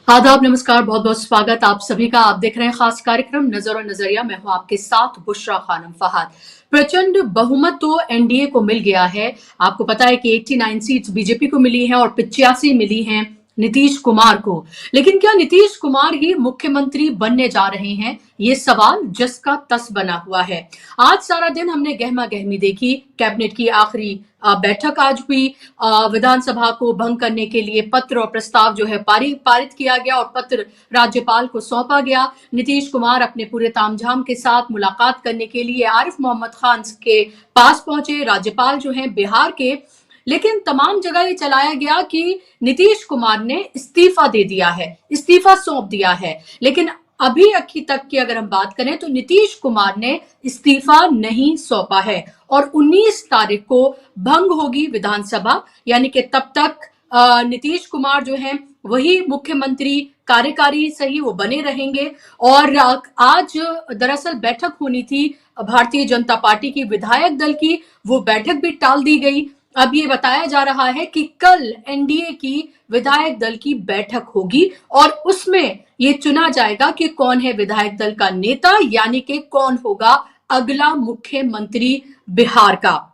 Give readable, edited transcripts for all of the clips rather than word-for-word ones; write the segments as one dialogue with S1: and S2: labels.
S1: आदाब, नमस्कार, बहुत बहुत स्वागत आप सभी का। आप देख रहे हैं खास कार्यक्रम नजर और नजरिया। मैं हूं आपके साथ बुशरा खानम फहाद। प्रचंड बहुमत तो एनडीए को मिल गया है। आपको पता है कि 89 सीट्स बीजेपी को मिली हैं और 85 मिली हैं नीतीश कुमार को। लेकिन क्या नीतीश कुमार ही मुख्यमंत्री बनने जा रहे हैं? ये सवाल जस का तस बना हुआ है। आज सारा दिन हमने गहमा गहमी देखी। कैबिनेट की आखिरी बैठक आज हुई। विधानसभा को भंग करने के लिए पत्र और प्रस्ताव जो है पारित किया गया और पत्र राज्यपाल को सौंपा गया। नीतीश कुमार अपने पूरे तामझाम के साथ मुलाकात करने के लिए आरिफ मोहम्मद खान के पास पहुंचे। राज्यपाल जो हैं बिहार के। लेकिन तमाम जगह ये चलाया गया कि नीतीश कुमार ने इस्तीफा दे दिया है, इस्तीफा सौंप दिया है। लेकिन अभी तक की अगर हम बात करें तो नीतीश कुमार ने इस्तीफा नहीं सौंपा है और 19 तारीख को भंग होगी विधानसभा। यानी कि तब तक नीतीश कुमार जो हैं वही मुख्यमंत्री कार्यकारी सही वो बने रहेंगे। और आज दरअसल बैठक होनी थी भारतीय जनता पार्टी की विधायक दल की, वो बैठक भी टाल दी गई। अब ये बताया जा रहा है कि कल एनडीए की विधायक दल की बैठक होगी और उसमें ये चुना जाएगा कि कौन है विधायक दल का नेता, यानी कि कौन होगा अगला मुख्यमंत्री बिहार का।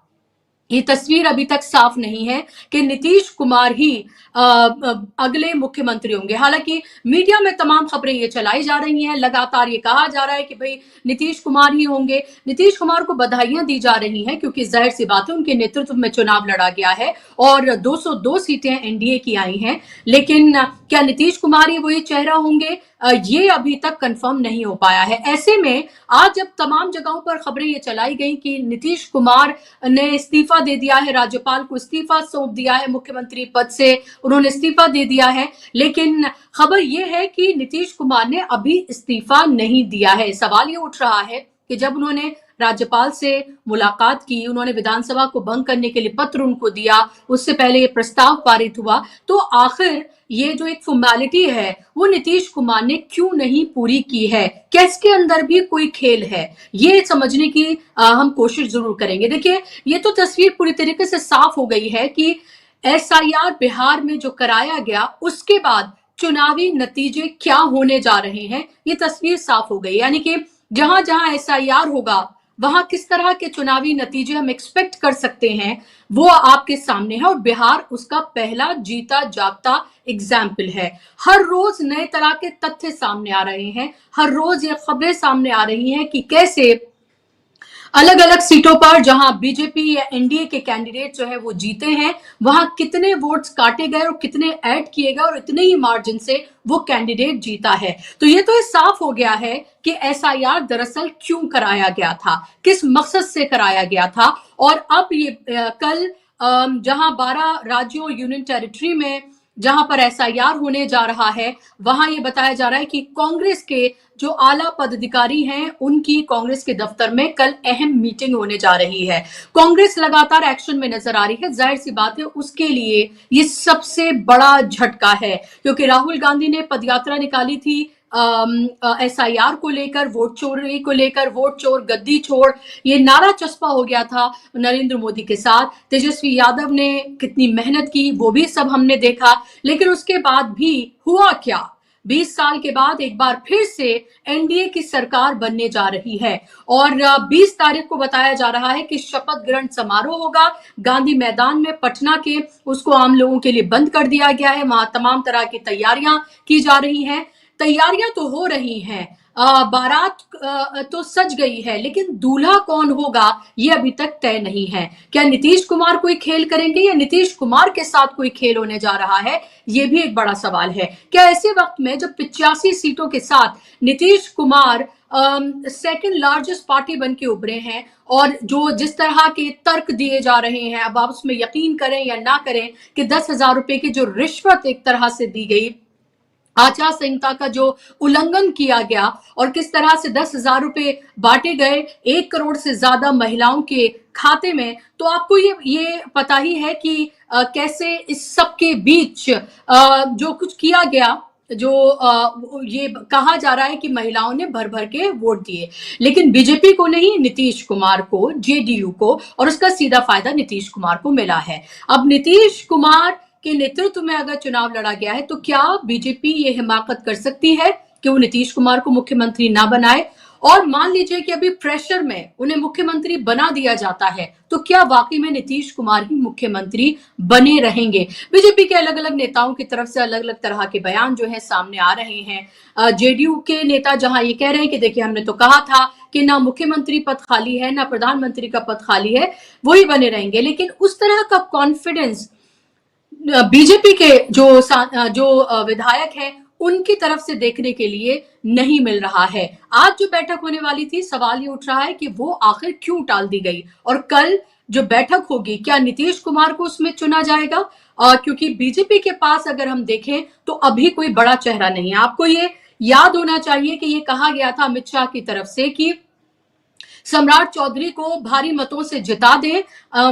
S1: ये तस्वीर अभी तक साफ नहीं है कि नीतीश कुमार ही अगले मुख्यमंत्री होंगे। हालांकि मीडिया में तमाम खबरें ये चलाई जा रही हैं, लगातार ये कहा जा रहा है कि भाई नीतीश कुमार ही होंगे। नीतीश कुमार को बधाइयां दी जा रही हैं क्योंकि जाहिर सी बात है उनके नेतृत्व में चुनाव लड़ा गया है और 202 सीटें एनडीए की आई हैं। लेकिन क्या नीतीश कुमार ही वही चेहरा होंगे, ये अभी तक कंफर्म नहीं हो पाया है। ऐसे में आज जब तमाम जगहों पर खबरें ये चलाई गई कि नीतीश कुमार ने इस्तीफा दे दिया है, राज्यपाल को इस्तीफा सौंप दिया है, मुख्यमंत्री पद से उन्होंने इस्तीफा दे दिया है। लेकिन खबर यह है कि नीतीश कुमार ने अभी इस्तीफा नहीं दिया है। सवाल ये उठ रहा है कि जब उन्होंने राज्यपाल से मुलाकात की, उन्होंने विधानसभा को भंग करने के लिए पत्र उनको दिया, उससे पहले ये प्रस्ताव पारित हुआ, तो आखिर ये जो एक फॉर्मेलिटी है वो नीतीश कुमार ने क्यों नहीं पूरी की है? क्या इसके अंदर भी कोई खेल है? ये समझने की हम कोशिश जरूर करेंगे। देखिए, ये तो तस्वीर पूरी तरीके से साफ हो गई है कि एसआईआर बिहार में जो कराया गया उसके बाद चुनावी नतीजे क्या होने जा रहे हैं, ये तस्वीर साफ हो गई। यानी कि जहां जहां एसआईआर होगा वहां किस तरह के चुनावी नतीजे हम एक्सपेक्ट कर सकते हैं वो आपके सामने है और बिहार उसका पहला जीता जागता एग्जाम्पल है। हर रोज नए तरह के तथ्य सामने आ रहे हैं, हर रोज ये खबरें सामने आ रही हैं कि कैसे अलग अलग सीटों पर जहां बीजेपी या एनडीए के कैंडिडेट जो है वो जीते हैं, वहां कितने वोट्स काटे गए और कितने ऐड किए गए और इतने ही मार्जिन से वो कैंडिडेट जीता है। तो ये तो साफ हो गया है कि एसआईआर दरअसल क्यों कराया गया था, किस मकसद से कराया गया था। और अब ये कल जहां 12 राज्यों यूनियन टेरिटरी में जहां पर एसआईआर होने जा रहा है, वहां ये बताया जा रहा है कि कांग्रेस के जो आला पदाधिकारी हैं उनकी कांग्रेस के दफ्तर में कल अहम मीटिंग होने जा रही है। कांग्रेस लगातार एक्शन में नजर आ रही है, जाहिर सी बात है उसके लिए ये सबसे बड़ा झटका है क्योंकि राहुल गांधी ने पदयात्रा निकाली थी एसआईआर को लेकर, वोट चोरी को लेकर, वोट चोर गद्दी छोड़, ये नारा चस्पा हो गया था नरेंद्र मोदी के साथ। तेजस्वी यादव ने कितनी मेहनत की वो भी सब हमने देखा। लेकिन उसके बाद भी हुआ क्या? 20 साल के बाद एक बार फिर से एनडीए की सरकार बनने जा रही है और 20 तारीख को बताया जा रहा है कि शपथ ग्रहण समारोह होगा गांधी मैदान में पटना के। उसको आम लोगों के लिए बंद कर दिया गया है, वहां तमाम तरह की तैयारियां की जा रही हैं। तैयारियां तो हो रही हैं, बारात तो सज गई है, लेकिन दूल्हा कौन होगा ये अभी तक तय नहीं है। क्या नीतीश कुमार कोई खेल करेंगे या नीतीश कुमार के साथ कोई खेल होने जा रहा है, ये भी एक बड़ा सवाल है। क्या ऐसे वक्त में जब 85 सीटों के साथ Nitish Kumar second largest party बन के उभरे हैं और जो जिस तरह के तर्क दिए जा रहे हैं, अब आप उसमें यकीन करें या ना करें कि 10,000 रुपए की जो रिश्वत एक तरह से दी गई, आचार संहिता का जो उल्लंघन किया गया और किस तरह से 10,000 रुपए बांटे गए 1 करोड़ से ज्यादा महिलाओं के खाते में, तो आपको ये पता ही है कि कैसे इस सब के बीच जो कुछ किया गया, जो ये कहा जा रहा है कि महिलाओं ने भर भर के वोट दिए, लेकिन बीजेपी को नहीं, नीतीश कुमार को, जेडीयू को, और उसका सीधा फायदा नीतीश कुमार को मिला है। अब नीतीश कुमार कि नेतृत्व में अगर चुनाव लड़ा गया है तो क्या बीजेपी ये हिमाकत कर सकती है कि वो नीतीश कुमार को मुख्यमंत्री ना बनाए? और मान लीजिए कि अभी प्रेशर में उन्हें मुख्यमंत्री बना दिया जाता है तो क्या वाकई में नीतीश कुमार ही मुख्यमंत्री बने रहेंगे? बीजेपी के अलग अलग नेताओं की तरफ से अलग अलग तरह के बयान जो है सामने आ रहे हैं। जेडीयू के नेता जहां ये कह रहे हैं कि देखिए हमने तो कहा था कि ना मुख्यमंत्री पद खाली है ना प्रधानमंत्री का पद खाली है, वही बने रहेंगे, लेकिन उस तरह का कॉन्फिडेंस बीजेपी के जो विधायक हैं उनकी तरफ से देखने के लिए नहीं मिल रहा है। आज जो बैठक होने वाली थी, सवाल ये उठ रहा है कि वो आखिर क्यों टाल दी गई, और कल जो बैठक होगी क्या नीतीश कुमार को उसमें चुना जाएगा? क्योंकि बीजेपी के पास अगर हम देखें तो अभी कोई बड़ा चेहरा नहीं है। आपको ये याद होना चाहिए कि ये कहा गया था अमित शाह की तरफ से कि सम्राट चौधरी को भारी मतों से जिता दें,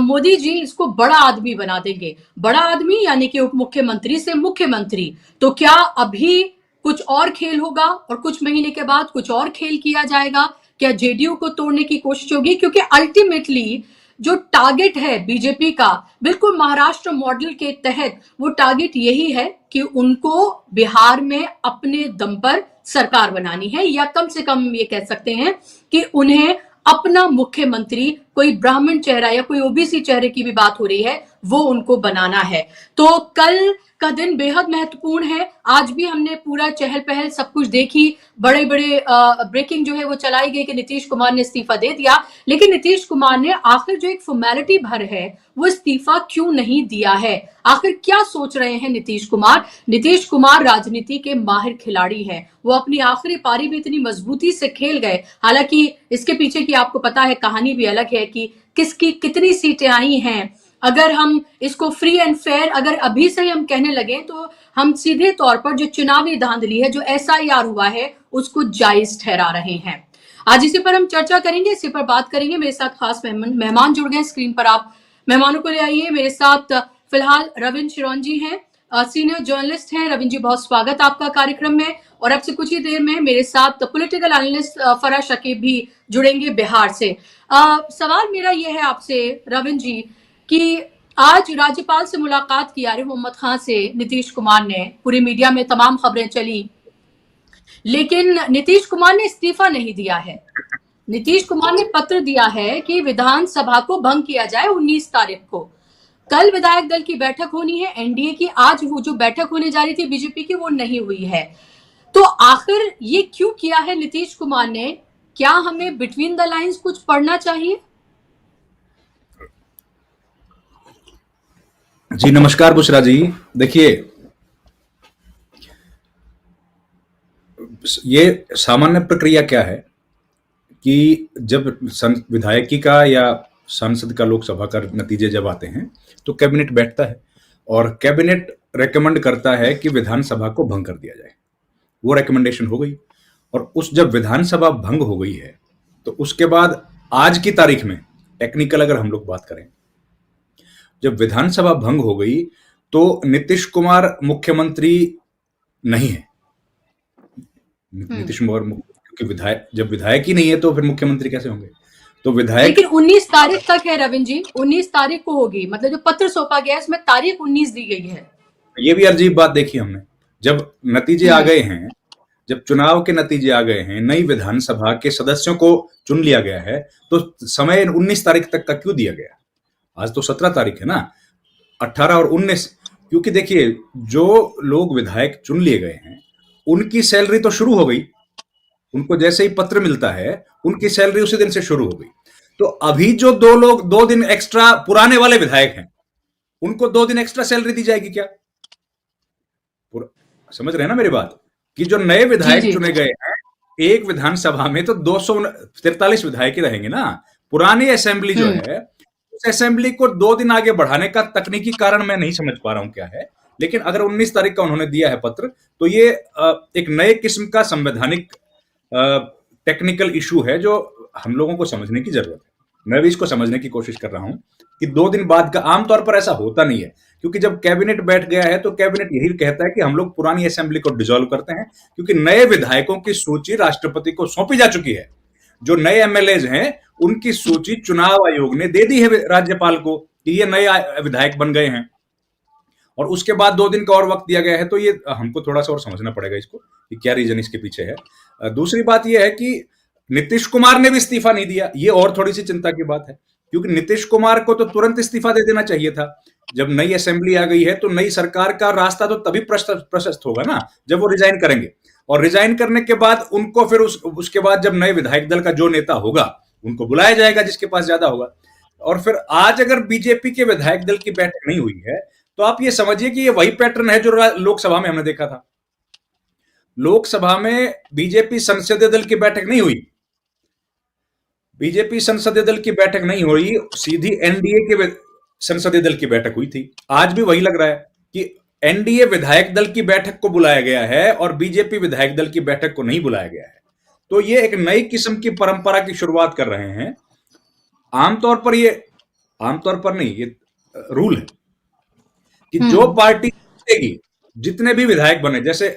S1: मोदी जी इसको बड़ा आदमी बना देंगे। बड़ा आदमी यानी कि उप मुख्यमंत्री से मुख्यमंत्री। तो क्या अभी कुछ और खेल होगा और कुछ महीने के बाद कुछ और खेल किया जाएगा? क्या जेडीयू को तोड़ने की कोशिश होगी? क्योंकि अल्टीमेटली जो टारगेट है बीजेपी का, बिल्कुल महाराष्ट्र मॉडल के तहत वो टारगेट यही है कि उनको बिहार में अपने दम पर सरकार बनानी है, या कम से कम ये कह सकते हैं कि उन्हें अपना मुख्यमंत्री, कोई ब्राह्मण चेहरा या कोई ओबीसी चेहरे की भी बात हो रही है, वो उनको बनाना है। तो कल का दिन बेहद महत्वपूर्ण है। आज भी हमने पूरा चहल पहल सब कुछ देखी, बड़े बड़े ब्रेकिंग जो है वो चलाई गई कि नीतीश कुमार ने इस्तीफा दे दिया, लेकिन नीतीश कुमार ने आखिर जो एक फॉर्मेलिटी भर है वो इस्तीफा क्यों नहीं दिया है? आखिर क्या सोच रहे हैं नीतीश कुमार? नीतीश कुमार राजनीति के माहिर खिलाड़ी हैं। वो अपनी आखिरी पारी भी इतनी मजबूती से खेल गए। हालांकि इसके पीछे की आपको पता है कहानी भी अलग है कि किसकी कितनी सीटें आई हैं। अगर हम इसको फ्री एंड फेयर अगर अभी से ही हम कहने लगे तो हम सीधे तौर पर जो चुनावी धांधली है, जो एसआईआर हुआ है, उसको जायज ठहरा रहे हैं। आज इसी पर हम चर्चा करेंगे, इसी पर बात करेंगे। मेरे साथ खास मेहमान जुड़ गए स्क्रीन पर, आप मेहमानों को ले आइए। मेरे साथ फिलहाल रविंद्र शिरोंजी हैं, सीनियर जर्नलिस्ट हैं। रविंद्र जी, बहुत स्वागत आपका कार्यक्रम में। और अब से कुछ ही देर में मेरे साथ पॉलिटिकल एनालिस्ट फराह शकीब भी जुड़ेंगे बिहार से। सवाल मेरा यह है आपसे रविंद्र जी कि आज राज्यपाल से मुलाकात की आरिफ मोहम्मद खान से नीतीश कुमार ने, पूरी मीडिया में तमाम खबरें चली, लेकिन नीतीश कुमार ने इस्तीफा नहीं दिया है। नीतीश कुमार ने पत्र दिया है कि विधानसभा को भंग किया जाए 19 तारीख को। कल विधायक दल की बैठक होनी है एनडीए की, आज वो जो बैठक होने जा रही थी बीजेपी की वो नहीं हुई है। तो आखिर ये क्यों किया है नीतीश कुमार ने? क्या हमें बिटवीन द लाइंस कुछ पढ़ना चाहिए?
S2: जी नमस्कार बुशरा जी। देखिए, ये सामान्य प्रक्रिया क्या है कि जब विधायकी का या संसद का, लोकसभा का नतीजे जब आते हैं तो कैबिनेट बैठता है और कैबिनेट रेकमेंड करता है कि विधानसभा को भंग कर दिया जाए। वो रेकमेंडेशन हो गई और जब विधानसभा भंग हो गई है तो उसके बाद आज की तारीख में, टेक्निकल अगर हम लोग बात करें, जब विधानसभा भंग हो गई तो नीतीश कुमार मुख्यमंत्री नहीं है। नीतीश कुमार क्योंकि जब विधायक ही नहीं है तो फिर मुख्यमंत्री कैसे होंगे? तो विधायक,
S1: लेकिन 19 तारीख तक है रविंद्र जी, 19 तारीख को होगी, मतलब जो पत्र सौंपा गया है इसमें तारीख 19 दी गई है।
S2: ये भी अजीब बात देखी हमने। जब नतीजे आ गए हैं, जब चुनाव के नतीजे आ गए हैं, नई विधानसभा के सदस्यों को चुन लिया गया है, तो समय 19 तारीख तक का क्यों दिया गया? आज तो 17 तारीख है ना, 18 और 19। क्योंकि देखिए, जो लोग विधायक चुन लिए गए हैं उनकी सैलरी तो शुरू हो गई। उनको जैसे ही पत्र मिलता है उनकी सैलरी उसी दिन से शुरू हो गई। तो अभी जो 2 दिन एक्स्ट्रा पुराने वाले विधायक हैं उनको 2 दिन एक्स्ट्रा सैलरी दी जाएगी क्या? समझ रहे हैं ना मेरी बात? कि जो नए विधायक चुने गए हैं, एक विधानसभा में तो 243 विधायक ही रहेंगे ना। पुरानी असेंबली जो है, उस असेंबली को 2 दिन आगे बढ़ाने का तकनीकी कारण मैं नहीं समझ पा रहा हूं क्या है। लेकिन अगर 19 तारीख का उन्होंने दिया है पत्र, तो ये एक नए किस्म का संवैधानिक टेक्निकल इशू है जो हम लोगों को समझने की जरूरत है। मैं भी इसको समझने की कोशिश कर रहा हूं कि 2 दिन बाद का, आमतौर पर ऐसा होता नहीं है, क्योंकि जब कैबिनेट बैठ गया है तो कैबिनेट यही कहता है कि हम लोग पुरानी असेंबली को डिसॉल्व करते हैं, क्योंकि नए विधायकों की सूची राष्ट्रपति को सौंपी जा चुकी है। जो नए एमएलएज हैं उनकी सूची चुनाव आयोग ने दे दी है राज्यपाल को कि ये नए विधायक बन गए हैं। और उसके बाद 2 दिन का और वक्त दिया गया है, तो ये हमको थोड़ा सा और समझना पड़ेगा इसको कि क्या रीजन इसके पीछे है। दूसरी बात ये है कि नीतीश कुमार ने भी इस्तीफा नहीं दिया, ये और थोड़ी सी चिंता की बात है, क्योंकि नीतीश कुमार को तो तुरंत इस्तीफा दे देना चाहिए था। जब नई असेंबली आ गई है तो नई सरकार का रास्ता तो तभी प्रशस्त होगा ना जब वो रिजाइन करेंगे, और रिजाइन करने के बाद उनको फिर उसके बाद जब नए विधायक दल का जो नेता होगा उनको बुलाया जाएगा जिसके पास ज्यादा होगा। और फिर आज अगर बीजेपी के विधायक दल की बैठक नहीं हुई है तो आप ये समझिए कि ये वही पैटर्न है जो लोकसभा में हमने देखा था। लोकसभा में बीजेपी संसदीय दल की बैठक नहीं हुई, बीजेपी संसदीय दल की बैठक नहीं हुई, सीधी एनडीए के संसदीय दल की बैठक हुई थी। आज भी वही लग रहा है कि एनडीए विधायक दल की बैठक को बुलाया गया है और बीजेपी विधायक दल की बैठक को नहीं बुलाया गया है। तो ये एक नई किस्म की परंपरा की शुरुआत कर रहे हैं। आमतौर पर नहीं, ये रूल है कि जो पार्टी जीतेगी, जितने भी विधायक बने, जैसे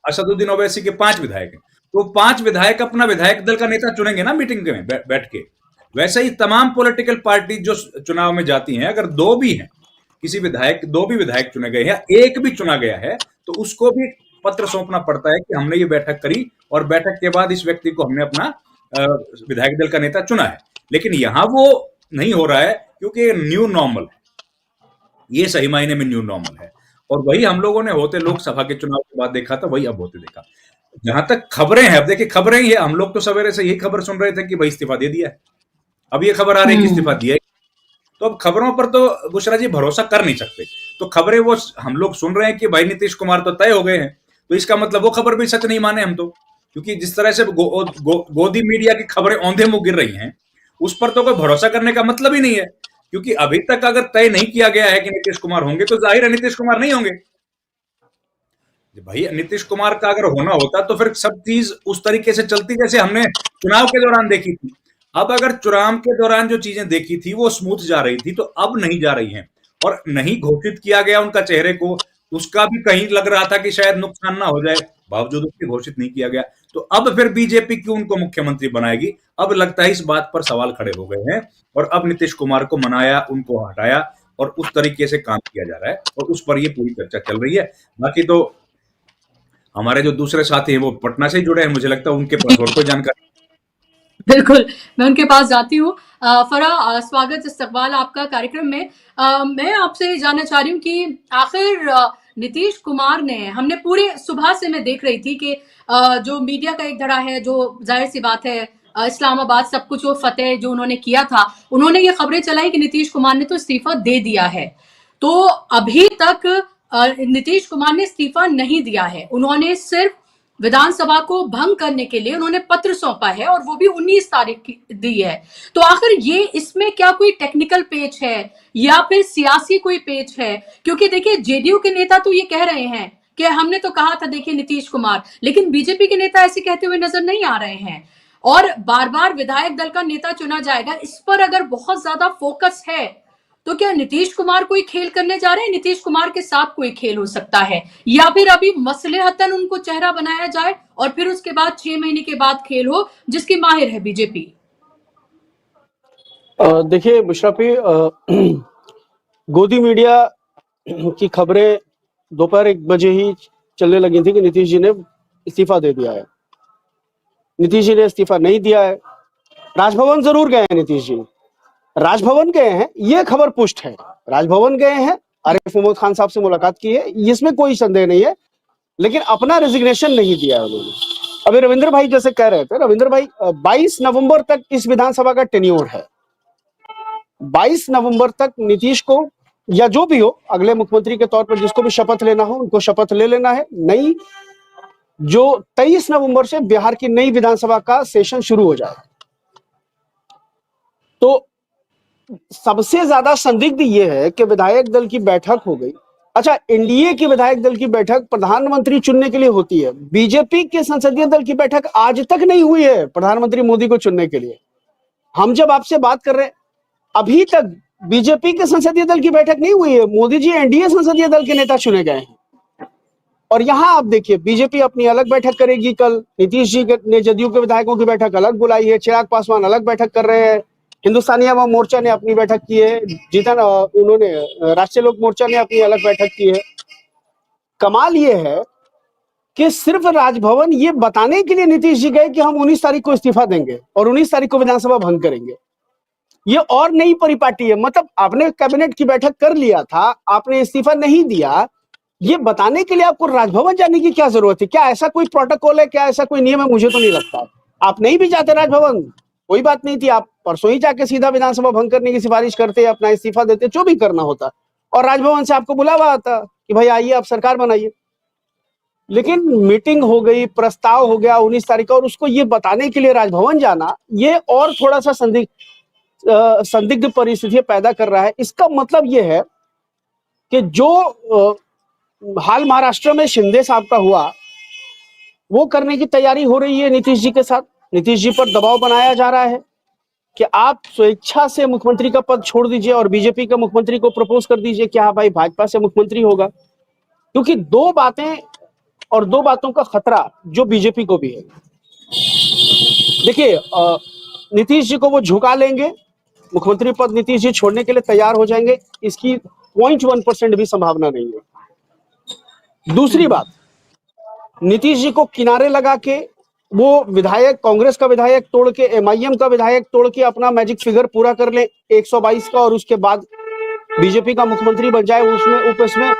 S2: असदुद्दीन ओवैसी के 5 विधायक हैं, तो 5 विधायक अपना विधायक दल का नेता चुनेंगे ना मीटिंग में बैठ के। वैसे ही तमाम पॉलिटिकल पार्टी जो चुनाव में जाती हैं, अगर 2 भी हैं, दो भी विधायक चुने गए हैं, एक भी चुना गया है, तो उसको भी पत्र सौंपना पड़ता है कि हमने ये बैठक करी और बैठक के बाद इस व्यक्ति को हमने अपना विधायक दल का नेता चुना है। लेकिन यहां वो नहीं हो रहा है क्योंकि न्यू नॉर्मल है, ये सही मायने में न्यू नॉर्मल है। और वही हम लोगों ने होते लोकसभा के चुनाव के बाद देखा था, वही अब होते देखा। जहां तक खबरें हैं, अब देखिए खबरें ही है, हम लोग तो सवेरे से यही खबर सुन रहे थे कि भाई इस्तीफा दे दिया है, अब ये खबर आ रही है कि इस्तीफा दिया है। तो अब खबरों पर तो बुशरा जी भरोसा कर नहीं सकते, तो खबरें वो हम लोग सुन रहे हैं कि भाई नीतीश कुमार तो तय हो गए हैं, तो इसका मतलब वो खबर भी सच नहीं माने हम तो, क्योंकि जिस तरह से गोदी मीडिया की खबरें औंधे मुंह गिर रही हैं, उस पर तो कोई भरोसा करने का मतलब ही नहीं है। क्योंकि अभी तक अगर तय नहीं किया गया है कि नीतीश कुमार होंगे, तो जाहिर है नीतीश कुमार नहीं होंगे। भाई नीतीश कुमार का अगर होना होता तो फिर सब चीज उस तरीके से चलती जैसे हमने चुनाव के दौरान देखी थी। अब अगर चुनाव के दौरान जो चीजें देखी थी वो स्मूथ जा रही थी, तो अब नहीं जा रही हैं, और नहीं घोषित किया गया उनका चेहरे को, उसका भी कहीं लग रहा था कि शायद नुकसान ना हो जाए, बावजूद उसके घोषित नहीं किया गया। तो अब फिर बीजेपी क्यों उनको मुख्यमंत्री बनाएगी? अब लगता है इस बात पर सवाल खड़े हो गए हैं, और अब नीतीश कुमार को मनाया, उनको हटाया, और उस तरीके से काम किया जा रहा है, और उस पर ये पूरी चर्चा चल रही है। बाकी तो हमारे जो दूसरे साथी हैं वो पटना से ही जुड़े हैं, मुझे लगता है उनके पास और कोई जानकारी।
S1: बिल्कुल, मैं उनके पास जाती हूँ। फराह, स्वागत इस्तकबाल आपका कार्यक्रम में। मैं आपसे जानना चाह रही हूँ कि आखिर नीतीश कुमार ने, हमने पूरे सुबह से मैं देख रही थी कि जो मीडिया का एक धड़ा है, जो जाहिर सी बात है इस्लामाबाद सब कुछ वो फतेह जो उन्होंने किया था, उन्होंने ये खबरें चलाई कि नीतीश कुमार ने तो इस्तीफा दे दिया है। तो अभी तक नीतीश कुमार ने इस्तीफा नहीं दिया है, उन्होंने सिर्फ विधानसभा को भंग करने के लिए उन्होंने पत्र सौंपा है, और वो भी 19 तारीख की दी है। तो आखिर ये इसमें क्या कोई टेक्निकल पेच है या फिर सियासी कोई पेच है? क्योंकि देखिए जेडीयू के नेता तो ये कह रहे हैं कि हमने तो कहा था देखिए नीतीश कुमार, लेकिन बीजेपी के नेता ऐसे कहते हुए नजर नहीं आ रहे हैं, और बार बार विधायक दल का नेता चुना जाएगा, इस पर अगर बहुत ज्यादा फोकस है तो क्या नीतीश कुमार कोई खेल करने जा रहे हैं? नीतीश कुमार के साथ कोई खेल हो सकता है, या फिर अभी मसलेहतन उनको चेहरा बनाया जाए और फिर उसके बाद 6 महीने के बाद खेल हो, जिसकी माहिर है बीजेपी?
S3: देखिए मुशर्रफी, गोदी मीडिया की खबरें दोपहर 1 बजे ही चलने लगी थी कि नीतीश जी ने इस्तीफा दे दिया है। नीतीश जी ने इस्तीफा नहीं दिया है। राजभवन जरूर गए हैं नीतीश जी, राजभवन गए हैं, ये खबर पुष्ट है। राजभवन गए हैं, आरिफ मोहम्मद खान साहब से मुलाकात की है, इसमें कोई संदेह नहीं है, लेकिन अपना रेजिग्नेशन नहीं दिया है उन्होंने। अभी रविंद्र भाई जैसे कह रहे थे, रविंद्र भाई 22 नवंबर तक इस विधानसभा का टेन्योर है। 22 नवंबर तक नीतीश को या जो भी हो अगले मुख्यमंत्री के तौर पर जिसको भी शपथ लेना हो उनको शपथ ले लेना है। नई जो 23 नवंबर से बिहार की नई विधानसभा का सेशन शुरू हो जाए, तो सबसे ज्यादा संदिग्ध ये है कि विधायक दल की बैठक हो गई। अच्छा, एनडीए की विधायक दल की बैठक प्रधानमंत्री चुनने के लिए होती है, बीजेपी के संसदीय दल की बैठक आज तक नहीं हुई है प्रधानमंत्री मोदी को चुनने के लिए। हम जब आपसे बात कर रहे हैं, अभी तक बीजेपी के संसदीय दल की बैठक नहीं हुई है, मोदी जी एनडीए संसदीय दल के नेता चुने गए हैं। और यहां आप देखिए बीजेपी अपनी अलग बैठक करेगी कल, नीतीश जी ने जदयू के विधायकों की बैठक अलग बुलाई है, चिराग पासवान अलग बैठक कर रहे हैं, हिंदुस्तानी अवाम मोर्चा ने अपनी बैठक की है, उन्होंने राष्ट्रीय लोक मोर्चा ने अपनी अलग बैठक की है। कमाल ये है कि सिर्फ राजभवन ये बताने के लिए नीतीश जी गए कि हम 19 तारीख को इस्तीफा देंगे और 19 तारीख को विधानसभा भंग करेंगे। ये और नई परिपाटी है। मतलब आपने कैबिनेट की बैठक कर लिया था, आपने इस्तीफा नहीं दिया, ये बताने के लिए आपको राजभवन जाने की क्या जरूरत है? क्या ऐसा कोई प्रोटोकॉल है? क्या ऐसा कोई नियम है? मुझे तो नहीं लगता। आप नहीं भी जाते राजभवन, कोई बात नहीं थी, आप परसों ही जाके सीधा विधानसभा भंग करने की सिफारिश करते, अपना इस्तीफा देते, जो भी करना होता, और राजभवन से आपको बुलावा आता कि भाई आइए आप सरकार बनाइए। लेकिन मीटिंग हो गई, प्रस्ताव हो गया 19 तारीख का, और उसको ये बताने के लिए राजभवन जाना, ये और थोड़ा सा संदिग्ध परिस्थितियां पैदा कर रहा है। इसका मतलब ये है कि जो हाल महाराष्ट्र में शिंदे साहब का हुआ, वो करने की तैयारी हो रही है नीतीश जी के साथ। नीतीश जी पर दबाव बनाया जा रहा है कि आप स्वेच्छा से मुख्यमंत्री का पद छोड़ दीजिए और बीजेपी का मुख्यमंत्री को प्रपोज कर दीजिए कि हाँ भाई भाजपा से मुख्यमंत्री होगा। क्योंकि दो बातें और दो बातों का खतरा जो बीजेपी को भी है। देखिए, नीतीश जी को वो झुका लेंगे, मुख्यमंत्री पद नीतीश जी छोड़ने के लिए तैयार हो जाएंगे, इसकी 0.1% भी संभावना नहीं है। दूसरी बात, नीतीश जी को किनारे लगा के वो विधायक, कांग्रेस का विधायक तोड़ के, एमआईएम का विधायक तोड़ के अपना मैजिक फिगर पूरा कर ले 122 का, और उसके बाद बीजेपी का मुख्यमंत्री बन जाए, उसमें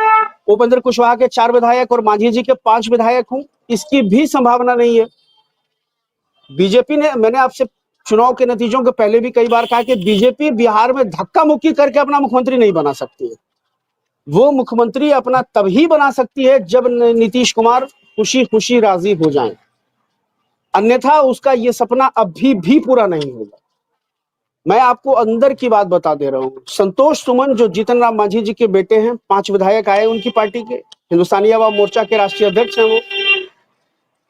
S3: उपेंद्र कुशवाहा के 4 विधायक और मांझी जी के 5 विधायक हों, इसकी भी संभावना नहीं है। बीजेपी ने, मैंने आपसे चुनाव के नतीजों के पहले भी कई बार कहा कि बीजेपी बिहार में धक्का मुक्की करके अपना मुख्यमंत्री नहीं बना सकती है। वो मुख्यमंत्री अपना तभी बना सकती है जब नीतीश कुमार खुशी खुशी राजी हो जाएं, अन्यथा उसका ये सपना अभी भी पूरा नहीं होगा। मैं आपको अंदर की बात बता दे रहा हूं। संतोष सुमन जो जीतन राम मांझी जी के बेटे हैं, 5 विधायक आए उनकी पार्टी के, हिंदुस्तानी अवाम मोर्चा के राष्ट्रीय अध्यक्ष हैं,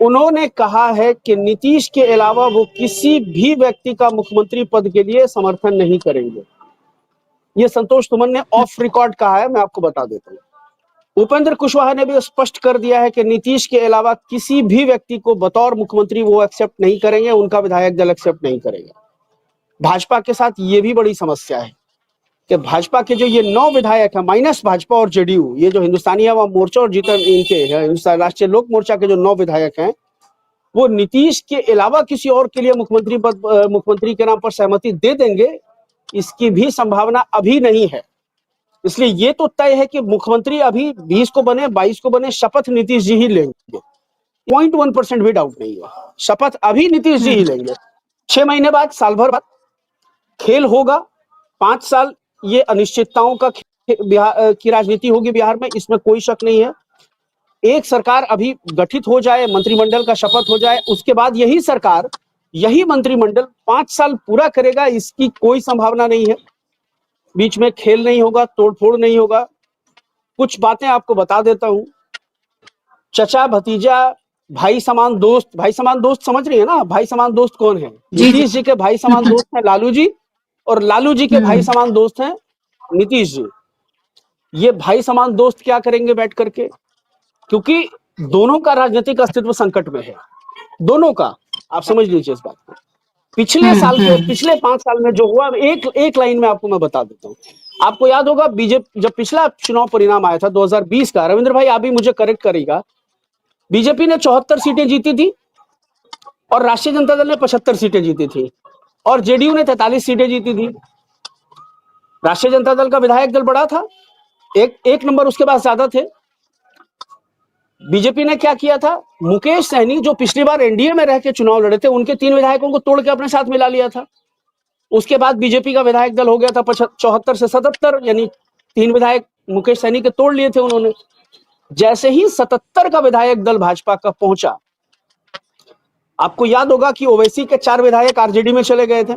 S3: उन्होंने कहा है कि नीतीश के अलावा वो किसी भी व्यक्ति का मुख्यमंत्री पद के लिए समर्थन नहीं करेंगे। ये संतोष सुमन ने ऑफ रिकॉर्ड कहा है, मैं आपको बता देता हूं। उपेंद्र कुशवाहा ने भी स्पष्ट कर दिया है कि नीतीश के अलावा किसी भी व्यक्ति को बतौर मुख्यमंत्री वो एक्सेप्ट नहीं करेंगे, उनका विधायक दल एक्सेप्ट नहीं करेगा। भाजपा के साथ ये भी बड़ी समस्या है कि भाजपा के जो ये 9 विधायक हैं, माइनस भाजपा और जेडीयू, ये जो हिंदुस्तानी अवाम मोर्चा और जीतन इनके राष्ट्रीय लोक मोर्चा के जो 9 विधायक हैं, वो नीतीश के अलावा किसी और के लिए मुख्यमंत्री के नाम पर सहमति दे देंगे, इसकी भी संभावना अभी नहीं है। इसलिए ये तो तय है कि मुख्यमंत्री अभी 20 को बने, 22 को बने, शपथ नीतीश जी ही लेंगे। 0.1% भी डाउट नहीं है, शपथ अभी नीतीश जी ही लेंगे। 6 महीने बाद, साल भर बाद खेल होगा। 5 साल ये अनिश्चितताओं का की राजनीति होगी बिहार में, इसमें कोई शक नहीं है। एक सरकार अभी गठित हो जाए, मंत्रिमंडल का शपथ हो जाए, उसके बाद यही सरकार, यही मंत्रिमंडल 5 साल पूरा करेगा, इसकी कोई संभावना नहीं है। बीच में खेल नहीं होगा, तोड़फोड़ नहीं होगा। कुछ बातें आपको बता देता हूं। चचा भतीजा, भाई समान दोस्त समझ रही है ना? भाई समान दोस्त कौन है? नीतीश जी के भाई समान दोस्त हैं लालू जी, और लालू जी के भाई समान दोस्त हैं नीतीश जी। ये भाई समान दोस्त क्या करेंगे बैठ करके? क्योंकि दोनों का राजनीतिक अस्तित्व संकट में है, दोनों का। आप समझ लीजिए इस बात को। पिछले 5 साल में जो हुआ, एक लाइन में आपको मैं बता देता हूँ। आपको याद होगा बीजेपी जब पिछला चुनाव परिणाम आया था 2020 का, रविंद्र भाई आप भी मुझे करेक्ट करेगा, बीजेपी ने 74 सीटें जीती थी और राष्ट्रीय जनता दल ने 75 सीटें जीती थी, और जेडीयू ने 43 सीटें जीती थी। राष्ट्रीय जनता दल का विधायक दल बड़ा था, एक नंबर उसके पास ज्यादा थे। बीजेपी ने क्या किया था? मुकेश सहनी जो पिछली बार एनडीए में रह के चुनाव लड़े थे, उनके 3 विधायकों को तोड़ के अपने साथ मिला लिया था। उसके बाद बीजेपी का विधायक दल हो गया था 74 से 77, यानी 3 विधायक मुकेश सहनी के तोड़ लिए थे उन्होंने। जैसे ही 77 का विधायक दल भाजपा का पहुंचा, आपको याद होगा कि ओवैसी के 4 विधायक आरजेडी में चले गए थे।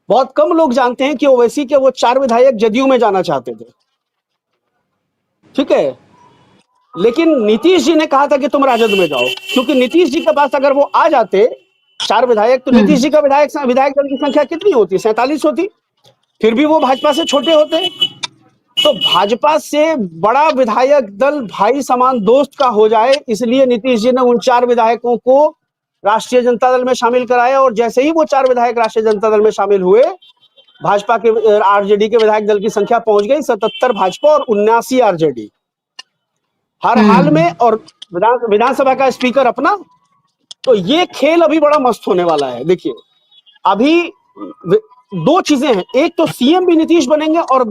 S3: बहुत कम लोग जानते हैं कि ओवैसी के वो 4 विधायक जदयू में जाना चाहते थे, ठीक है, लेकिन नीतीश जी ने कहा था कि तुम राजद में जाओ, क्योंकि नीतीश जी के पास अगर वो आ जाते 4 विधायक, तो नीतीश जी का विधायक दल की संख्या कितनी होती? 47 होती, फिर भी वो भाजपा से छोटे होते। तो भाजपा से बड़ा विधायक दल भाई समान दोस्त का हो जाए, इसलिए नीतीश जी ने उन 4 विधायकों को राष्ट्रीय जनता दल में शामिल कराया, और जैसे ही वो 4 विधायक राष्ट्रीय जनता दल में शामिल हुए, भाजपा के आरजेडी के विधायक दल की संख्या पहुंच गई 77 भाजपा और 79 आरजेडी हर हाल में, और विधानसभा का स्पीकर अपना। तो ये खेल अभी बड़ा मस्त होने वाला है। देखिए अभी दो चीजें हैं, एक तो सीएम भी नीतीश बनेंगे और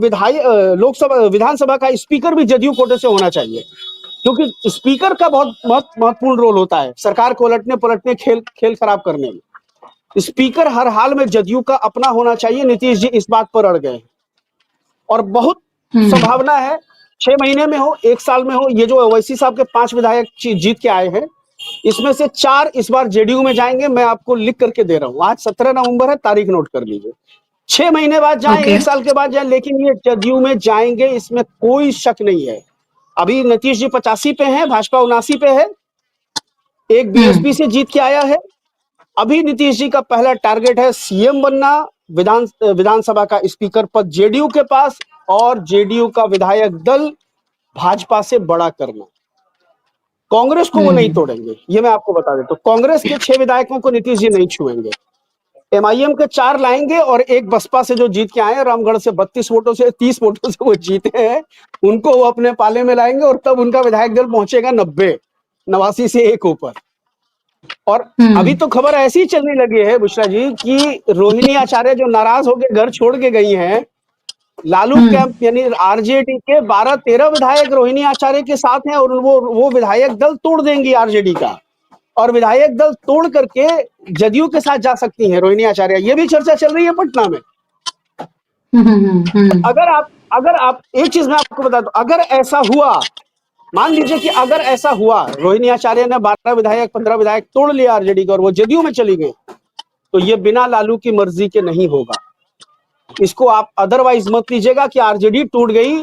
S3: लोकसभा विधानसभा का स्पीकर भी जदयू कोटे से होना चाहिए, क्योंकि स्पीकर का बहुत महत्वपूर्ण रोल होता है सरकार को उलटने पलटने, खेल खराब करने में। स्पीकर हर हाल में जदयू का अपना होना चाहिए। नीतीश जी इस बात पर अड़ गए और बहुत संभावना है 6 महीने में हो, 1 साल में हो, ये जो ओवैसी साहब के 5 विधायक जीत के आए हैं, इसमें से 4 इस बार जेडीयू में जाएंगे। मैं आपको लिख करके दे रहा हूं, आज 17 नवंबर है, तारीख नोट कर लीजिए। 6 महीने बाद जाएं, 1 साल के बाद जाएं, लेकिन ये जदयू में जाएंगे, इसमें कोई शक नहीं है। अभी नीतीश जी 85 पे हैं, भाजपा 79 पे है, एक बीएसपी से जीत के आया है। अभी नीतीश जी का पहला टारगेट है सीएम बनना, विधानसभा का स्पीकर पद जेडीयू के पास, और जेडीयू का विधायक दल भाजपा से बड़ा करना। कांग्रेस को वो नहीं तोड़ेंगे, ये मैं आपको बता देता हूं। कांग्रेस के 6 विधायकों को नीतीश जी नहीं छुएंगे। एमआईएम के 4 लाएंगे, और एक बसपा से जो जीत के आए हैं, रामगढ़ से 32 वोटों से 30 वोटों से वो जीते हैं, उनको वो अपने पाले में लाएंगे, और तब उनका विधायक दल पहुंचेगा 89 से 1 ऊपर। और अभी तो खबर ऐसी चलने लगी है बुशरा जी कि रोहिणी आचार्य जो नाराज होकर घर छोड़ के गई हैं, लालू कैंप यानी आरजेडी के 12-13 विधायक रोहिणी आचार्य के साथ हैं, और वो विधायक दल तोड़ देंगी आरजेडी का, और विधायक दल तोड़ करके जदयू के साथ जा सकती हैं रोहिणी आचार्य। ये भी चर्चा चल रही है पटना में। अगर आप एक चीज मैं आपको बता दूं, अगर ऐसा हुआ, मान लीजिए कि अगर ऐसा हुआ, रोहिणी आचार्य ने 12 विधायक 15 विधायक तोड़ लिया आरजेडी का और वो जदयू में चली गई, तो ये बिना लालू की मर्जी के नहीं होगा। इसको आप अदरवाइज मत लीजिएगा कि आरजेडी टूट गई,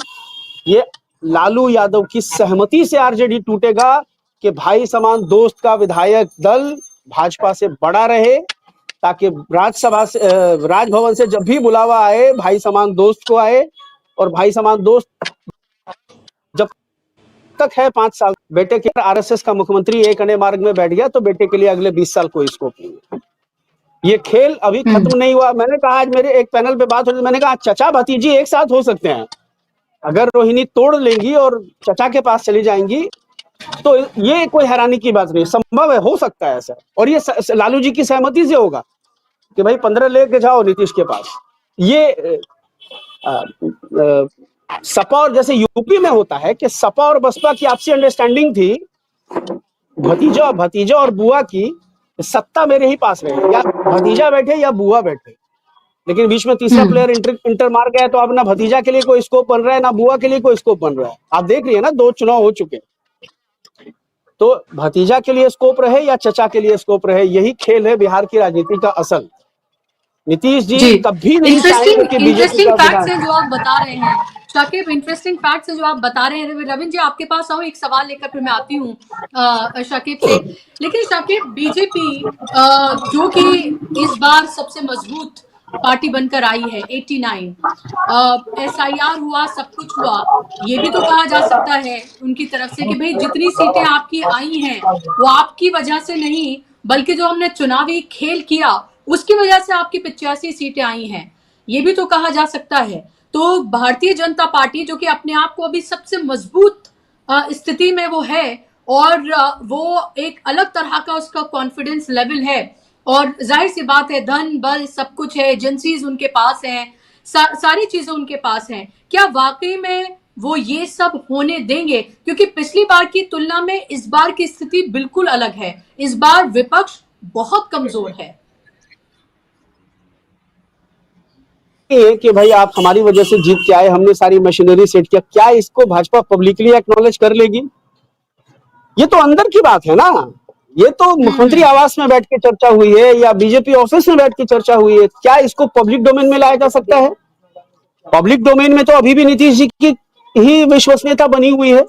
S3: ये लालू यादव की सहमति से आरजेडी टूटेगा कि भाई समान दोस्त का विधायक दल भाजपा से बड़ा रहे, ताकि राज्यसभा से राजभवन से जब भी बुलावा आए भाई समान दोस्त को आए, और भाई समान दोस्त जब तक है 5 साल। बेटे के आरएसएस का मुख्यमंत्री एक अने मार्ग में बैठ गया तो बेटे के लिए अगले 20 साल कोई स्कोप नहीं है। ये खेल अभी खत्म नहीं हुआ। मैंने कहा, आज मेरे एक पैनल पे बात हो रही, मैंने कहा चचा भतीजी एक साथ हो सकते हैं, अगर रोहिणी तोड़ लेंगी और चचा के पास चली जाएंगी तो ये कोई हैरानी की बात नहीं, संभव है, हो सकता है ऐसा। और ये लालू जी की सहमति से होगा कि भाई 15 लेके जाओ नीतीश के पास। ये सपा और जैसे यूपी में होता है कि सपा और बसपा की आपसी अंडरस्टैंडिंग थी, भतीजा और बुआ की सत्ता मेरे ही पास रहे, या भतीजा बैठे या बुआ बैठे, लेकिन बीच में तीसरा प्लेयर इंटर मार गया, तो अब ना भतीजा के लिए कोई स्कोप बन रहा है ना बुआ के लिए कोई स्कोप बन रहा है। आप देख रही है ना, 2 चुनाव हो चुके, तो भतीजा के लिए स्कोप रहे या चचा के लिए स्कोप रहे, यही खेल है बिहार की राजनीति का असल। नीतीश जी कभी नहीं चाहेंगे कि बीजेपी का
S1: फैक्ट्स है जो आप बता रहे हैं शाकिब, इंटरेस्टिंग फैक्ट्स है जो आप बता रहे हैं। रविंद्र जी आपके पास आऊं, एक सवाल लेकर फिर मैं आती हूँ शाकिब से। लेकिन शाकिब, बीजेपी जो कि इस बार सबसे मजबूत पार्टी बनकर आई है, 89 SIR हुआ, सब कुछ हुआ, ये भी तो कहा जा सकता है उनकी तरफ से कि भाई जितनी सीटें आपकी आई हैं वो आपकी वजह से नहीं, बल्कि जो हमने चुनावी खेल किया उसकी वजह से आपकी 85 सीटें आई हैं, ये भी तो कहा जा सकता है। तो भारतीय जनता पार्टी जो कि अपने आप को अभी सबसे मजबूत स्थिति में वो है, और वो एक अलग तरह का उसका कॉन्फिडेंस लेवल है, और जाहिर सी बात है धन बल सब कुछ है, एजेंसीज उनके पास हैं, सारी चीजें उनके पास हैं। क्या वाकई में वो ये सब होने देंगे? क्योंकि पिछली बार की तुलना में इस बार की स्थिति बिल्कुल अलग है, इस बार विपक्ष बहुत कमजोर है।
S3: कि भाई आप हमारी वजह से जीत के आए, हमने सारी मशीनरी सेट किया, क्या इसको भाजपा पब्लिकली एक्नॉलेज कर लेगी? ये तो अंदर की बात है ना, ये तो मुख्यमंत्री आवास में बैठ के चर्चा हुई है या बीजेपी ऑफिस में बैठ के चर्चा हुई है, क्या इसको पब्लिक डोमेन में लाया जा सकता है? पब्लिक डोमेन में तो अभी भी नीतीश जी की ही विश्वसनीयता बनी हुई है।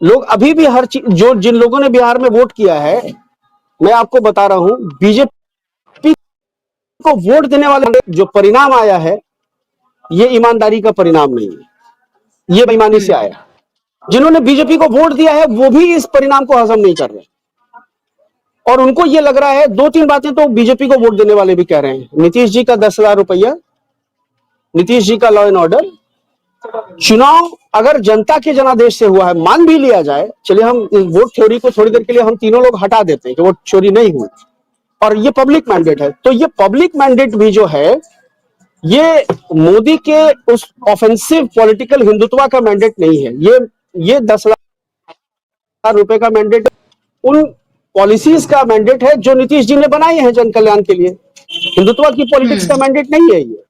S3: लोग अभी भी हर चीज, जो जिन लोगों ने बिहार में वोट किया है, मैं आपको बता रहा हूं, बीजेपी को वोट देने वाले जो परिणाम आया है, ये ईमानदारी का परिणाम नहीं है, ये बेईमानी से आया। जिन्होंने बीजेपी को वोट दिया है वो भी इस परिणाम को हजम नहीं कर रहे। और उनको ये लग रहा है, 2-3 बातें तो बीजेपी को वोट देने वाले भी कह रहे हैं। नीतीश जी का 10,000 रुपया, नीतीश जी का लॉ एंड ऑर्डर, चुनाव अगर जनता के जनादेश से हुआ है, मान भी लिया जाए, चलिए हम वोट थ्योरी को थोड़ी देर के लिए हम तीनों लोग हटा देते हैं कि वोट चोरी नहीं हुई, और ये पब्लिक मैंडेट है, तो ये पब्लिक मैंडेट भी जो है ये मोदी के उस ऑफेंसिव पॉलिटिकल हिंदुत्व का मैंडेट नहीं है। ये 10,00,000 रुपए का मैंडेट उन पॉलिसीज का मैंडेट है जो नीतीश जी ने बनाई है जन कल्याण के लिए। हिंदुत्व की पॉलिटिक्स का मैंडेट नहीं है ये,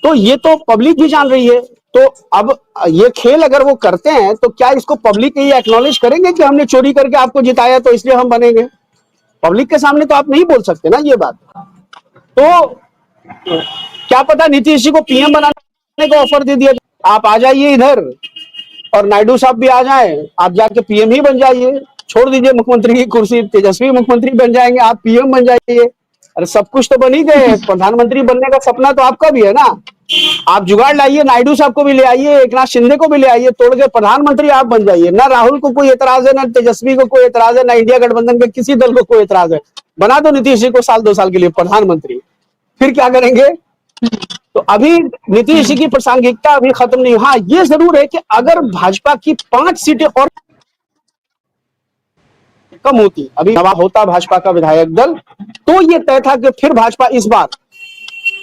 S3: तो ये तो पब्लिक भी जान रही है। तो अब ये खेल अगर वो करते हैं तो क्या इसको पब्लिक ये एक्नॉलेज करेंगे कि हमने चोरी करके आपको जिताया तो इसलिए हम बनेंगे? पब्लिक के सामने तो आप नहीं बोल सकते ना ये बात। तो क्या पता नीतीश जी को पीएम बनाने का ऑफर दे दिया, आप आ जाइए इधर और नायडू साहब भी आ जाएं, आप जाके पीएम ही बन जाइए, छोड़ दीजिए मुख्यमंत्री की कुर्सी, तेजस्वी मुख्यमंत्री बन जाएंगे, आप पीएम बन जाइए। अरे सब कुछ तो बन ही गए, प्रधानमंत्री बनने का सपना तो आपका भी है ना। आप जुगाड़ लाइए, नायडू साहब को भी ले आइए, एकनाथ शिंदे को भी ले आइए, तोड़ के प्रधानमंत्री आप बन जाइए। ना राहुल को कोई एतराज है, ना तेजस्वी को कोई एतराज है, ना इंडिया गठबंधन के किसी दल को कोई एतराज है। बना दो नीतीश जी को 1-2 साल के लिए प्रधानमंत्री, फिर क्या करेंगे? तो अभी नीतीश जी की प्रासंगिकता अभी खत्म नहीं। हाँ, ये जरूर है कि अगर भाजपा की 5 सीटें और कम होती, अभी नवा होता भाजपा का विधायक दल, तो ये तय था कि फिर भाजपा इस बार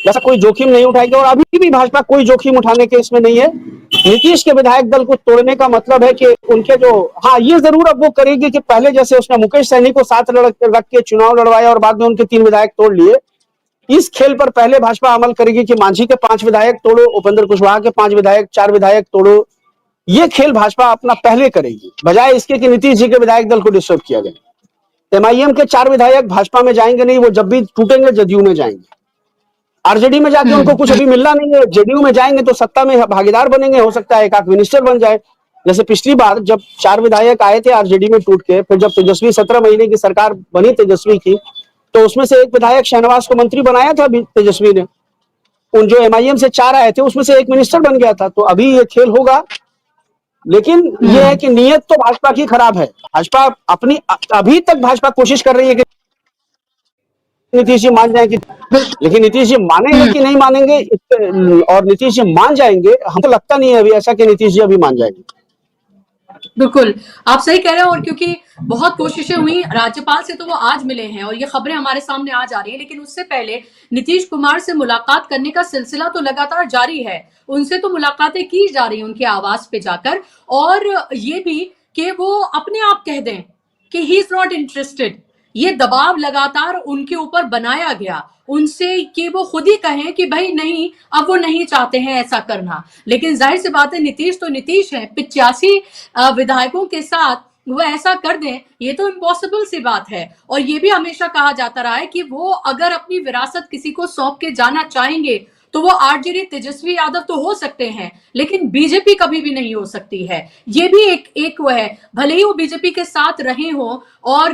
S3: ऐसा कोई जोखिम नहीं उठाएगी, और अभी भी भाजपा कोई जोखिम उठाने के इसमें नहीं है। नीतीश के विधायक दल को तोड़ने का मतलब है कि उनके जो, हाँ ये जरूर अब वो करेगी कि पहले जैसे उसने मुकेश सहनी को साथ रख के चुनाव लड़वाया और बाद में उनके 3 विधायक तोड़ लिए, इस खेल पर पहले भाजपा अमल करेगी कि मांझी के 5 विधायक तोड़ो, उपेंद्र कुशवाहा के 5 विधायक, 4 विधायक तोड़ो। ये खेल भाजपा अपना पहले करेगी, बजाय इसके कि नीतीश जी के विधायक दल को डिस्टर्ब किया जाए। एमआईएम के 4 विधायक भाजपा में जाएंगे नहीं, वो जब भी टूटेंगे जदयू में जाएंगे। आरजेडी में जाके उनको कुछ अभी मिलना नहीं है, जेडीयू में जाएंगे तो सत्ता में भागीदार बनेंगे, हो सकता है एक आध मिनिस्टर बन जाए। जैसे पिछली बार जब 4 विधायक आए थे आरजेडी में टूट के, फिर जब तेजस्वी 17 महीने की सरकार बनी तेजस्वी की, तो उसमें से एक विधायक शहनवाज को मंत्री बनाया था तेजस्वी ने। उन जो एमआईएम से 4 आए थे उसमें से एक मिनिस्टर बन गया था। तो अभी ये खेल होगा, लेकिन ये है कि नीयत तो भाजपा की खराब है। भाजपा अपनी अभी तक भाजपा कोशिश कर रही है कि नीतीश जी मान जाए कि, लेकिन नीतीश जी मानेंगे कि नहीं मानेंगे, और नीतीश जी मान जाएंगे, हमको लगता नहीं है अभी ऐसा कि नीतीश जी अभी मान जाएंगे।
S1: बिल्कुल, आप सही कह रहे हैं। और क्योंकि बहुत कोशिशें हुई राज्यपाल से, तो वो आज मिले हैं और ये खबरें हमारे सामने आज आ रही है, लेकिन उससे पहले नीतीश कुमार से मुलाकात करने का सिलसिला तो लगातार जारी है। उनसे तो मुलाकातें की जा रही हैं उनके आवास पे जाकर, और ये भी कि वो अपने आप कह दें कि ही इज नॉट इंटरेस्टेड। ये दबाव लगातार उनके ऊपर बनाया गया उनसे कि वो खुद ही कहें कि भाई नहीं, अब वो नहीं चाहते हैं ऐसा करना। लेकिन जाहिर सी बात है, नीतीश तो नीतीश है, 85 विधायकों के साथ वो ऐसा कर दें, ये तो इम्पॉसिबल सी बात है। और ये भी हमेशा कहा जाता रहा है कि वो अगर अपनी विरासत किसी को सौंप के जाना चाहेंगे तो वो आरजेडी तेजस्वी यादव तो हो सकते हैं, लेकिन बीजेपी कभी भी नहीं हो सकती है। ये भी एक वो है, भले ही वो बीजेपी के साथ रहे हो और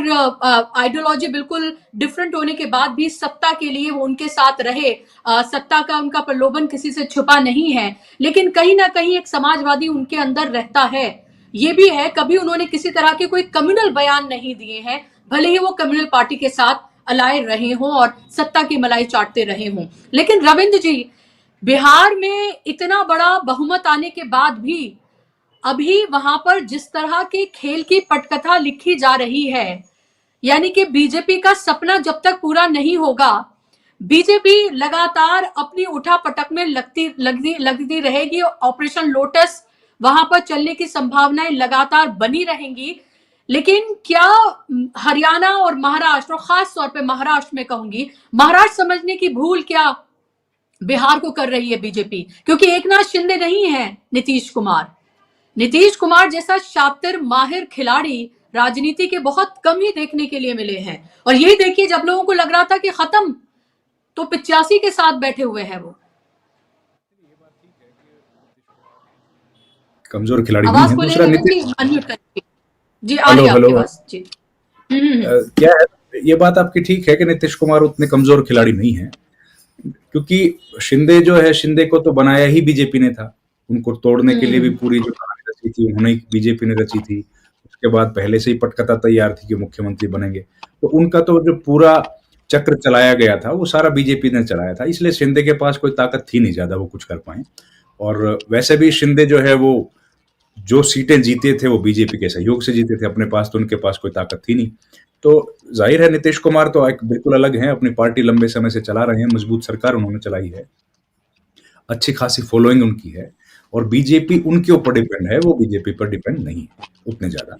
S1: आइडियोलॉजी बिल्कुल डिफरेंट होने के बाद भी सत्ता के लिए वो उनके साथ रहे, सत्ता का उनका प्रलोभन किसी से छुपा नहीं है, लेकिन कहीं ना कहीं एक समाजवादी उनके अंदर रहता है। ये भी है, कभी उन्होंने किसी तरह के कोई कम्युनल बयान नहीं दिए हैं, भले ही वो कम्युनल पार्टी के साथ अलाए रहे हों और सत्ता की मलाई चाटते रहे हों। लेकिन रविंद्र जी, बिहार में इतना बड़ा बहुमत आने के बाद भी अभी वहां पर जिस तरह के खेल की पटकथा लिखी जा रही है, यानी कि बीजेपी का सपना जब तक पूरा नहीं होगा, बीजेपी लगातार अपनी उठापटक में लगती रहेगी। ऑपरेशन लोटस वहां पर चलने की संभावनाएं लगातार बनी रहेंगी। लेकिन क्या हरियाणा और महाराष्ट्र, और खास तौर पे महाराष्ट्र में कहूंगी, महाराष्ट्र समझने की भूल क्या बिहार को कर रही है बीजेपी? क्योंकि एकनाथ शिंदे नहीं है नीतीश कुमार जैसा शातिर माहिर खिलाड़ी राजनीति के बहुत कम ही देखने के लिए मिले हैं। और यही देखिए, जब लोगों को लग रहा था कि खत्म, तो 85 के साथ बैठे हुए हैं वो।
S2: कमजोर खिलाड़ी
S1: आवाज
S2: नहीं है। दूसरा नीतीश,
S1: अनम्यूट करिए जी, आ रही है आपकी आवाज जी।
S2: क्या है, ये बात आपकी ठीक है कि नीतीश कुमार उतने कमजोर खिलाड़ी नहीं है, क्योंकि शिंदे जो है, शिंदे को तो बनाया ही बीजेपी ने था, उनको तोड़ने के लिए भी पूरी जो कहानी रची थी उन्होंने बीजेपी ने रची थी। उसके बाद पहले से ही पटकथा तैयार थी कि मुख्यमंत्री बनेंगे, तो उनका तो जो पूरा चक्र चलाया गया था वो सारा बीजेपी ने चलाया था, इसलिए शिंदे के पास कोई ताकत थी नहीं ज्यादा वो कुछ कर पाए। और वैसे भी शिंदे जो है वो जो सीटें जीते थे वो बीजेपी के सहयोग से जीते थे, अपने पास तो उनके पास कोई ताकत थी नहीं। तो जाहिर है नीतीश कुमार तो एक बिल्कुल अलग हैं, अपनी पार्टी लंबे समय से चला रहे हैं, मजबूत सरकार उन्होंने चलाई है, अच्छी खासी फॉलोइंग उनकी है, और बीजेपी उनके ऊपर डिपेंड है, वो बीजेपी पर डिपेंड नहीं है उतने ज्यादा।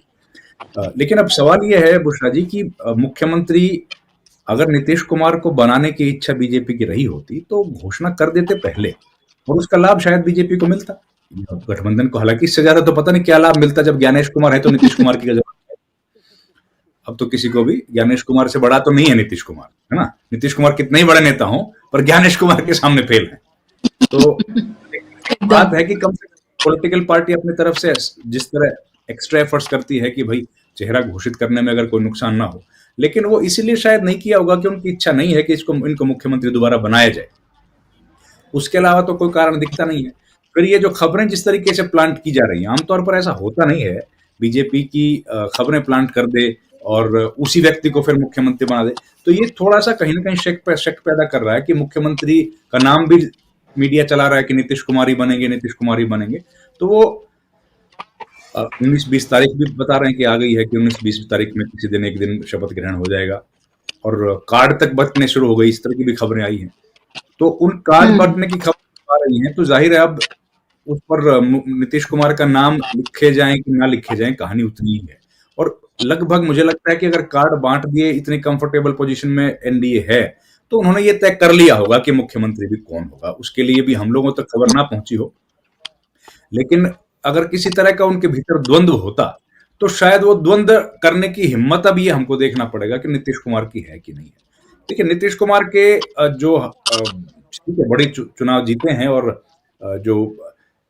S2: लेकिन अब सवाल यह है बुशरा जी कि मुख्यमंत्री अगर नीतीश कुमार को बनाने की इच्छा बीजेपी की रही होती तो घोषणा कर देते पहले, और उसका लाभ शायद बीजेपी को मिलता, गठबंधन को। हालांकि इससे ज्यादा तो पता नहीं क्या लाभ मिलता, जब ज्ञानेश कुमार है तो नीतीश कुमार की जरूरत है। अब तो किसी को भी ज्ञानेश कुमार से बड़ा तो नहीं है नीतीश कुमार, है ना। नीतीश कुमार कितने ही बड़े नेता हों पर ज्ञानेश कुमार के सामने फेल है। तो बात है कि कम से कम पॉलिटिकल पार्टी अपनी तरफ से जिस तरह एक्स्ट्रा एफर्ट्स करती है कि भाई चेहरा घोषित करने में अगर कोई नुकसान ना हो, लेकिन वो इसीलिए शायद नहीं किया होगा कि उनकी इच्छा नहीं है कि इनको मुख्यमंत्री दोबारा बनाया जाए, उसके अलावा तो कोई कारण दिखता नहीं है। फिर ये जो खबरें जिस तरीके से प्लांट की जा रही हैं, आमतौर पर ऐसा होता नहीं है, बीजेपी की खबरें प्लांट कर दे और उसी व्यक्ति को फिर मुख्यमंत्री बना दे, तो ये थोड़ा सा कहीं ना कहीं शक पैदा कर रहा है कि मुख्यमंत्री का नाम भी मीडिया चला रहा है कि नीतीश कुमार ही बनेंगे, नीतीश कुमार ही बनेंगे। तो वो 19-20 तारीख भी बता रहे हैं कि आ गई है कि 19-20 तारीख में किसी दिन एक दिन शपथ ग्रहण हो जाएगा, और कार्ड तक बंटने शुरू हो गई, इस तरह की भी खबरें आई हैं। तो उन कार्ड बंटने की खबर आ रही हैं, तो जाहिर है अब उस पर नीतीश कुमार का नाम लिखे जाए कि ना लिखे जाए, कहानी उतनी ही है। और लगभग मुझे लगता है कि अगर कार्ड बांट दिए, इतनी कंफर्टेबल पोजीशन में एनडीए है, तो उन्होंने ये तय कर लिया होगा कि मुख्यमंत्री भी कौन होगा, उसके लिए भी हम लोगों तक खबर ना पहुंची हो। लेकिन अगर किसी तरह का उनके भीतर द्वंद्व होता तो शायद वो द्वंद्व करने की हिम्मत अब ये हमको देखना पड़ेगा कि नीतीश कुमार की है कि नहीं है। देखिए नीतीश कुमार के जो बड़ी चुनाव जीते हैं, और जो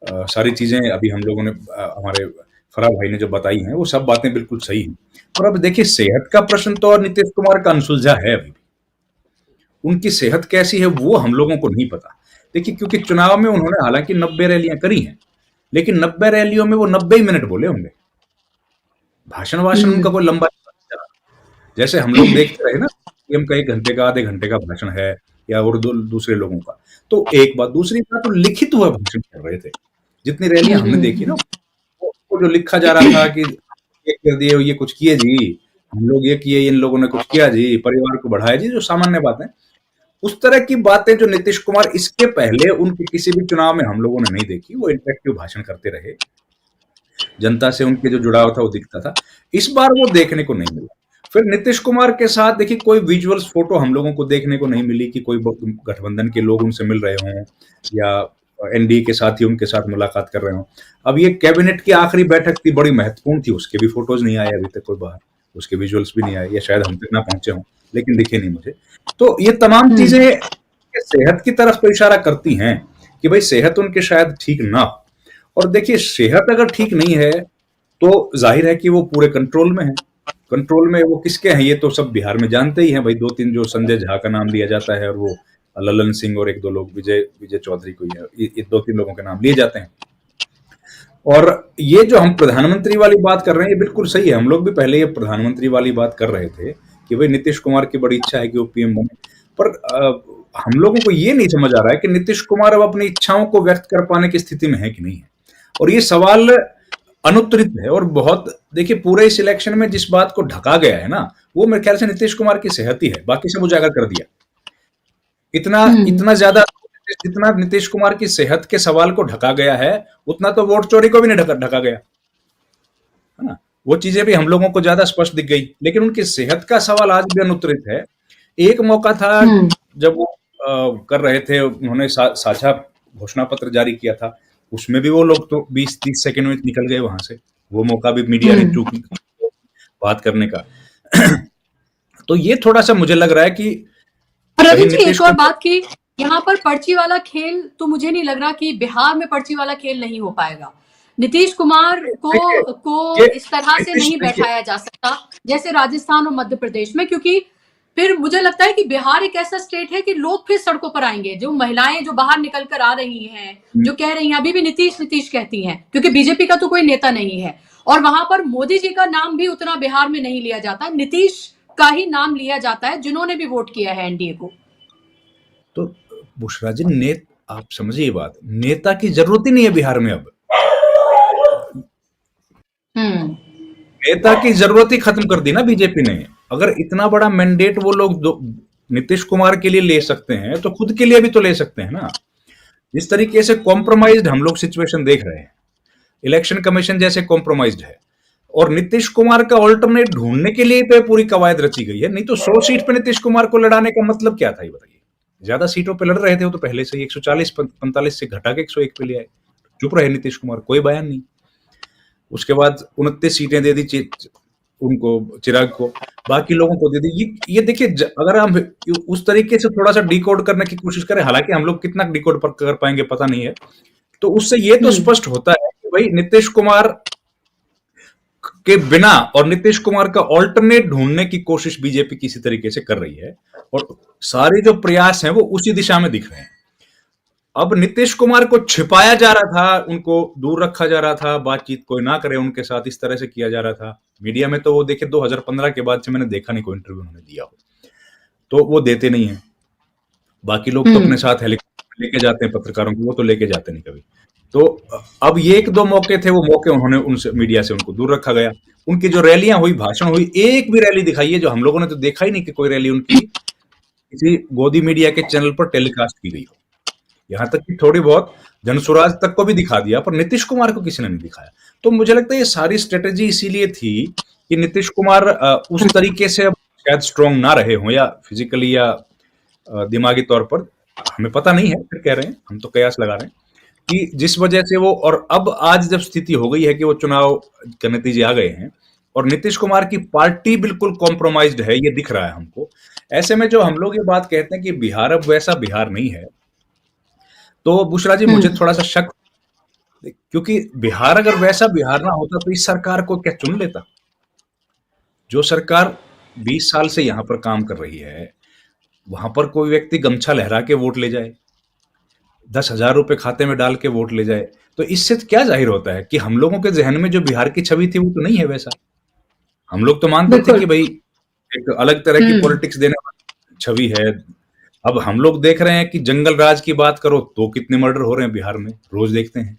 S2: सारी चीजें अभी हम लोगों ने हमारे फराह भाई ने जो बताई हैं वो सब बातें बिल्कुल सही हैं। और अब देखिए सेहत का प्रश्न तो और नीतीश कुमार का अनसुलझा है, अभी उनकी सेहत कैसी है वो हम लोगों को नहीं पता। देखिए क्योंकि चुनाव में उन्होंने हालांकि 90 रैलियां करी हैं, लेकिन 90 रैलियों में वो 90 ही मिनट बोले होंगे, भाषण उनका कोई लंबा नहीं चला। जैसे हम लोग देखते रहे ना, पीएम का 1 घंटे का आधे घंटे का भाषण है, या और दूसरे लोगों का, तो एक बात, दूसरी बात तो लिखित हुआ भाषण कर रहे थे। जितनी रैलियां हमने देखी ना, वो जो लिखा जा रहा था कि ये कर दिए, ये कुछ किए जी, हम लोग ये किए, इन लोगों ने कुछ किया जी, परिवार को बढ़ाया जी, जो सामान्य बातें, उस तरह की बातें जो नीतीश कुमार इसके पहले उनके किसी भी चुनाव में हम लोगों ने नहीं देखी। वो इंटरेक्टिव भाषण करते रहे, जनता से उनके जो जुड़ाव था वो दिखता था, इस बार वो देखने को नहीं मिला। फिर नीतीश कुमार के साथ देखिए कोई विजुअल्स फोटो हम लोगों को देखने को नहीं मिली कि कोई गठबंधन के लोग उनसे मिल रहे हों या एनडीए के साथ ही उनके साथ मुलाकात कर रहे हों। अब ये कैबिनेट की आखिरी बैठक थी, बड़ी महत्वपूर्ण थी, उसके भी फोटोज नहीं आए अभी तक कोई बाहर, उसके विजुअल्स भी नहीं आए, या शायद हम तक ना पहुंचे हों, लेकिन दिखे नहीं मुझे। तो ये तमाम चीजें सेहत की तरफ तो इशारा करती हैं कि भाई सेहत उनके शायद ठीक ना हो। और देखिए सेहत अगर ठीक नहीं है तो जाहिर है कि वो पूरे कंट्रोल में है। कंट्रोल में वो किसके हैं ये तो सब बिहार में जानते ही हैं भाई, 2-3 जो संजय झा का नाम लिया जाता है, और वो ललन सिंह और 1-2 लोग, विजय चौधरी को, ये 2-3 लोगों के नाम लिए जाते हैं। और ये जो हम प्रधानमंत्री वाली बात कर रहे हैं ये बिल्कुल सही है, हम लोग भी पहले ये प्रधानमंत्री वाली बात कर रहे थे कि भाई नीतीश कुमार की बड़ी इच्छा है कि वो पीएम बने, पर हम लोगों को ये नहीं समझ आ रहा है कि नीतीश कुमार अब अपनी इच्छाओं को व्यक्त कर पाने की स्थिति में है कि नहीं है। और ये सवाल अनुत्तरित है, और बहुत देखिए पूरे इस इलेक्शन में जिस बात को ढका गया है ना, वो मेरे ख्याल से नीतीश कुमार की सेहत ही है, बाकी सब उजागर कर दिया। इतना ज्यादा जितना नीतीश कुमार की सेहत के सवाल को ढका गया है, उतना तो वोट चोरी को भी नहीं ढका गया, है ना। वो चीजें भी हम लोगों को ज्यादा स्पष्ट दिख गई, लेकिन उनकी सेहत का सवाल आज भी अनुत्तरित है। एक मौका था जब वो कर रहे थे, उन्होंने साझा घोषणा पत्र जारी किया था, उसमें भी वो लोग तो 20-30 सेकंड में निकल गए वहां से, वो मौका भी मीडिया ने चूक बात करने का। तो ये थोड़ा सा मुझे लग रहा है कि
S1: रवि जी एक और बात की, यहाँ पर पर्ची वाला खेल तो मुझे नहीं लग रहा कि बिहार में पर्ची वाला खेल नहीं हो पाएगा। नीतीश कुमार को इस तरह से नहीं बैठाया जा सकता जैसे राजस्थान और मध्य प्रदेश में, क्योंकि फिर मुझे लगता है कि बिहार एक ऐसा स्टेट है कि लोग फिर सड़कों पर आएंगे। जो महिलाएं जो बाहर निकल कर आ रही हैं, जो कह रही हैं, अभी भी नीतीश कहती हैं, क्योंकि बीजेपी का तो कोई नेता नहीं है, और वहां पर मोदी जी का नाम भी उतना बिहार में नहीं लिया जाता, नीतीश का ही नाम लिया जाता है, जिन्होंने भी वोट किया है एनडीए को।
S2: तो बुशरा जी, आप समझिए बात, नेता की जरूरत ही नहीं है बिहार में अब। नेता की जरूरत ही खत्म कर दी ना बीजेपी ने। अगर इतना बड़ा मैंडेट वो लोग नीतीश कुमार के लिए ले सकते हैं तो खुद के लिए भी तो ले सकते हैं ना। जिस तरीके से कॉम्प्रोमाइज्ड हम लोग सिचुएशन देख रहे हैं, इलेक्शन कमीशन जैसे कॉम्प्रोमाइज्ड है, और नीतीश कुमार का ऑल्टरनेट ढूंढने के लिए पे पूरी कवायद रची गई है। नहीं तो 100 सीट पे नीतीश कुमार को लड़ाने का मतलब क्या था, ये बताइए। ज्यादा सीटों पे लड़ रहे थे वो तो पहले से ही 140-45 से घटा के 101 पे ले आए। चुप रहे नीतीश कुमार, कोई बयान नहीं। उसके बाद 29 सीटें दे दी उनको, चिराग को, बाकी लोगों को दे दी। ये देखिए, अगर हम उस तरीके से थोड़ा सा डिकोड करने की कोशिश करें, हालांकि हम लोग कितना डिकोड कर पाएंगे पता नहीं है, तो उससे ये तो स्पष्ट होता है कि भाई नीतीश कुमार के बिना और नीतीश कुमार का ऑल्टरनेट ढूंढने की कोशिश बीजेपी किसी तरीके से कर रही है, और सारे जो प्रयास हैं वो उसी दिशा में दिख रहे हैं। अब नीतीश कुमार को छिपाया जा रहा था, उनको दूर रखा जा रहा था, बातचीत कोई ना करे उनके साथ, इस तरह से किया जा रहा था मीडिया में। तो वो देखिए 2015 के बाद से मैंने देखा नहीं कोई इंटरव्यू उन्होंने दिया हो, तो वो देते नहीं है। बाकी लोग तो अपने साथ हेलीकॉप्टर लेके जाते हैं पत्रकारों को, वो तो लेके जाते नहीं कभी। तो अब ये 1-2 मौके थे, वो मौके उन्होंने उनसे, मीडिया से उनको दूर रखा गया। उनकी जो रैलियां हुई, भाषण हुई, एक भी रैली दिखाई है जो हम लोगों ने तो देखा ही नहीं कि कोई रैली उनकी किसी गोदी मीडिया के चैनल पर टेलीकास्ट की गई हो। यहां तक कि थोड़ी बहुत जनसुराज तक को भी दिखा दिया, पर नीतीश कुमार को किसी ने नहीं दिखाया। तो मुझे लगता है ये सारी स्ट्रेटेजी इसीलिए थी कि नीतीश कुमार उस तरीके से अब शायद स्ट्रॉन्ग ना रहे हों, या फिजिकली या दिमागी तौर पर, हमें पता नहीं है, फिर कह रहे हैं, हम तो कयास लगा रहे हैं कि जिस वजह से वो, और अब आज जब स्थिति हो गई है कि वो चुनाव के नतीजे आ गए हैं और नीतीश कुमार की पार्टी बिल्कुल कॉम्प्रोमाइज्ड है, ये दिख रहा है हमको। ऐसे में जो हम लोग ये बात कहते हैं कि बिहार अब वैसा बिहार नहीं है, तो बुशरा जी मुझे थोड़ा सा शक, क्योंकि बिहार अगर वैसा बिहार ना होता तो इस सरकार को क्या चुन लेता। जो सरकार 20 साल से यहां पर काम कर रही है, वहां पर कोई व्यक्ति गमछा लहरा के वोट ले जाए, 10,000 रुपए खाते में डाल के वोट ले जाए, तो इससे क्या जाहिर होता है कि हम लोगों के जहन में जो बिहार की छवि थी वो तो नहीं है वैसा। हम लोग तो मानते थे कि भाई एक अलग तरह की पॉलिटिक्स देने वाली छवि है। अब हम लोग देख रहे हैं कि जंगल राज की बात करो तो कितने मर्डर हो रहे हैं बिहार में, रोज देखते हैं।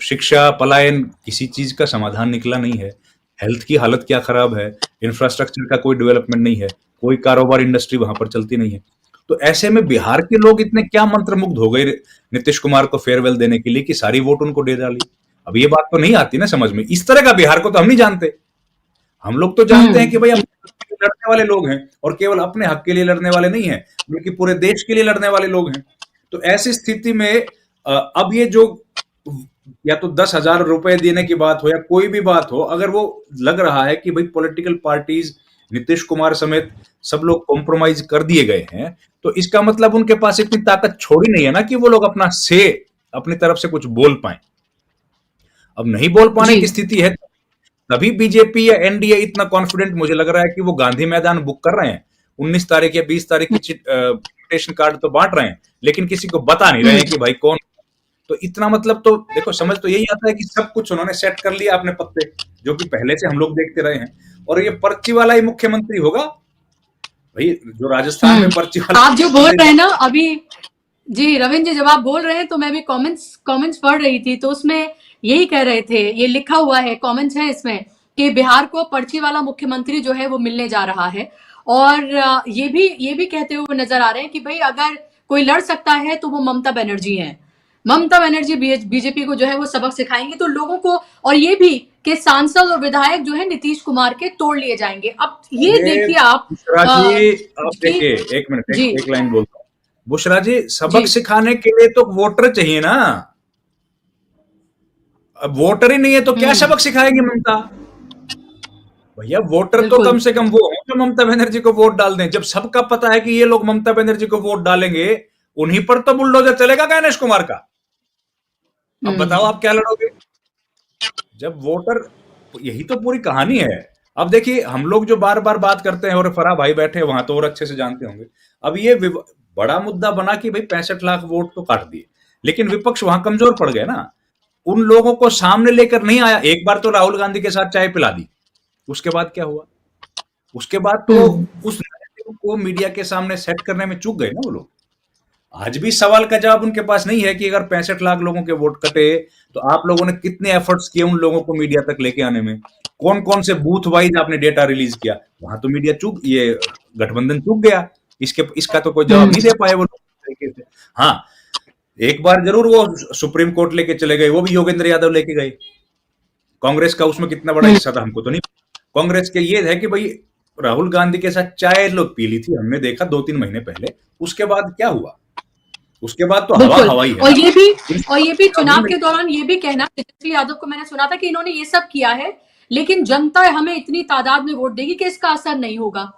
S2: शिक्षा, पलायन, किसी चीज का समाधान निकला नहीं है। हेल्थ की हालत क्या खराब है, इंफ्रास्ट्रक्चर का कोई डेवलपमेंट नहीं है, कोई कारोबार, इंडस्ट्री वहां पर चलती नहीं है। तो ऐसे में बिहार के लोग इतने क्या मंत्रमुग्ध हो गए नीतीश कुमार को फेयरवेल देने के लिए कि सारी वोट उनको दे डाली। अब ये बात तो नहीं आती ना समझ में, इस तरह का बिहार को तो हम नहीं जानते। हम लोग तो जानते हैं कि भाई लड़ने वाले लोग हैं, और केवल अपने हक के लिए लड़ने वाले नहीं हैं, बल्कि पूरे देश के लिए लड़ने वाले लोग हैं। तो ऐसी स्थिति में अब ये जो, या तो 10,000 रुपए देने की बात हो या कोई भी बात हो, अगर वो लग रहा है कि भाई पॉलिटिकल पार्टीज, नीतीश कुमार समेत सब लोग कॉम्प्रोमाइज कर दिए गए हैं, तो इसका मतलब उनके पास इतनी ताकत छोड़ी नहीं है ना कि वो लोग अपनी तरफ से कुछ बोल पाए। अब नहीं बोल पाने की स्थिति है, तभी बीजेपी या एनडीए इतना कॉन्फिडेंट मुझे लग रहा है कि वो गांधी मैदान बुक कर रहे हैं। 19 तारीख या 20 तारीख की इन्विटेशन कार्ड तो बांट रहे हैं, लेकिन किसी को बता नहीं रहे हैं कि भाई कौन। तो इतना मतलब, तो देखो समझ तो यही आता है कि सब कुछ उन्होंने सेट कर लिया अपने पत्ते, जो कि पहले से हम लोग देखते रहे हैं। और ये पर्ची वाला ही मुख्यमंत्री होगा भाई, जो राजस्थान में पर्ची वाला।
S1: आप जो बोल रहे हैं ना अभी, जी रविंद्र जी, जब आप बोल रहे हैं तो मैं भी कमेंट्स पढ़ रही थी, तो उसमें यही कह रहे थे, ये लिखा हुआ है, कमेंट्स है इसमें, कि बिहार को पर्ची वाला मुख्यमंत्री जो है वो मिलने जा रहा है। और ये भी कहते हुए नजर आ रहे हैं कि भाई अगर कोई लड़ सकता है तो वो ममता बनर्जी है। ममता बनर्जी बीजेपी को जो है वो सबक सिखाएंगे तो लोगों को, और ये भी कि सांसद और विधायक जो है नीतीश कुमार के तोड़ लिए जाएंगे। अब ये देखिए आप
S2: देखिए, एक मिनट, एक लाइन बोलता हूँ बुशरा जी, सबक सिखाने के लिए तो वोटर चाहिए ना। अब वोटर ही नहीं है तो क्या सबक सिखाएंगे ममता? भैया वोटर तो कम से कम वो हैं जो ममता बनर्जी को वोट डाल दें। जब सबका पता है कि ये लोग ममता बनर्जी को वोट डालेंगे, उन्हीं पर तो बुलडोजर चलेगा गणेश कुमार का। अब बताओ आप क्या लड़ोगे जब वोटर, यही तो पूरी कहानी है। अब देखिए, हम लोग जो बार बार बात करते हैं, और फराह भाई बैठे वहां तो और अच्छे से जानते होंगे, अब ये बड़ा मुद्दा बना कि भाई 65 लाख वोट तो काट दिए, लेकिन विपक्ष वहां कमजोर पड़ गए ना। उन लोगों को सामने लेकर नहीं आया। एक बार तो राहुल गांधी के साथ चाय पिला दी, उसके बाद क्या हुआ? उसके बाद तो उस नैरेटिव को मीडिया के सामने सेट करने में चूक गए ना वो लोग। आज भी सवाल का जवाब उनके पास नहीं है कि अगर 65 लाख लोगों के वोट कटे तो आप लोगों ने कितने एफर्ट्स किए उन लोगों को मीडिया तक लेके आने में, कौन कौन से बूथ वाइज आपने डेटा रिलीज किया, वहां तो मीडिया चूक, ये गठबंधन चूक गया। इसका तो कोई जवाब नहीं दे पाए वो लोग तरीके से। हाँ, एक बार जरूर वो सुप्रीम कोर्ट लेके चले गए, वो भी योगेंद्र यादव लेके गए। कांग्रेस का उसमें कितना बड़ा हिस्सा था हमको तो नहीं। कांग्रेस के ये है कि भाई राहुल गांधी के साथ चाय लोग पी ली थी, हमने देखा 2-3 महीने पहले। उसके बाद क्या हुआ? उसके बाद तो हवा ही है।
S1: और ये भी चुनाव के दौरान ये भी कहना, तेजस्वी यादव को मैंने सुना था कि इन्होंने ये सब किया है लेकिन जनता हमें इतनी तादाद में वोट देगी कि इसका असर नहीं होगा।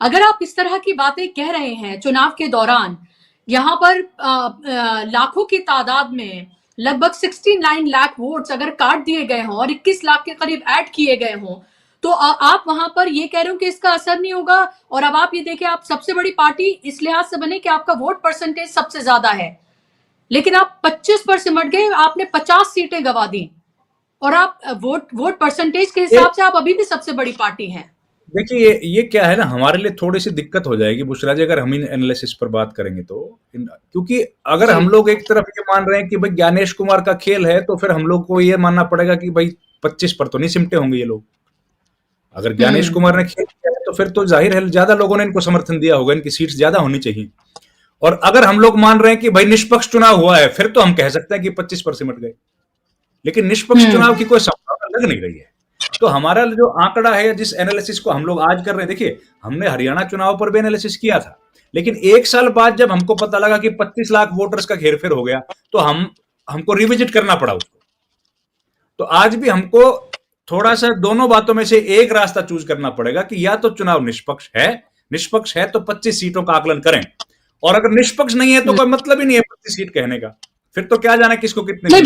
S1: अगर आप इस तरह की बातें कह रहे हैं चुनाव के दौरान, यहाँ पर लाखों की तादाद में लगभग 69 लाख वोट्स अगर काट दिए गए हों और 21 लाख के करीब ऐड किए गए हों, तो आप वहां पर ये कह रहे हो कि इसका असर नहीं होगा। और अब आप ये देखिए, आप सबसे बड़ी पार्टी इस लिहाज से बने कि आपका वोट परसेंटेज सबसे ज्यादा है, लेकिन आप 25 पर सिमट गए, आपने 50 सीटें गंवा दी और आप वोट परसेंटेज के हिसाब से आप अभी भी सबसे बड़ी पार्टी हैं।
S2: देखिए ये क्या है ना, हमारे लिए थोड़ी सी दिक्कत हो जाएगी बुशरा जी अगर हम इन एनालिसिस पर बात करेंगे तो, क्योंकि अगर हम लोग एक तरफ ये मान रहे हैं कि भाई ज्ञानेश कुमार का खेल है, तो फिर हम लोग को ये मानना पड़ेगा कि भाई 25 पर तो नहीं सिमटे होंगे ये लोग। अगर ज्ञानेश कुमार ने खेल किया है तो फिर तो जाहिर है ज्यादा लोगों ने इनको समर्थन दिया होगा, इनकी सीट्स ज्यादा होनी चाहिए। और अगर हम लोग मान रहे हैं कि भाई निष्पक्ष चुनाव हुआ है, फिर तो हम कह सकते हैं कि 25 पर सिमट गए, लेकिन निष्पक्ष चुनाव की कोई संभावना लग नहीं रही है। तो हमारा जो आंकड़ा है, जिस एनालिसिस को हम लोग आज कर रहे हैं, देखिए हमने हरियाणा चुनाव पर भी एनालिसिस किया था, लेकिन एक साल बाद जब हमको पता लगा कि 25 लाख वोटर्स का घेरफेर हो गया, तो हमको रिविजिट करना पड़ा उसको। तो आज भी हमको थोड़ा सा दोनों बातों में से एक रास्ता चूज करना पड़ेगा कि या तो चुनाव निष्पक्ष है तो 25 सीटों का आकलन करें, और अगर निष्पक्ष नहीं है तो कोई मतलब ही नहीं है 25 सीट कहने का, फिर तो क्या जाने किसको कितने,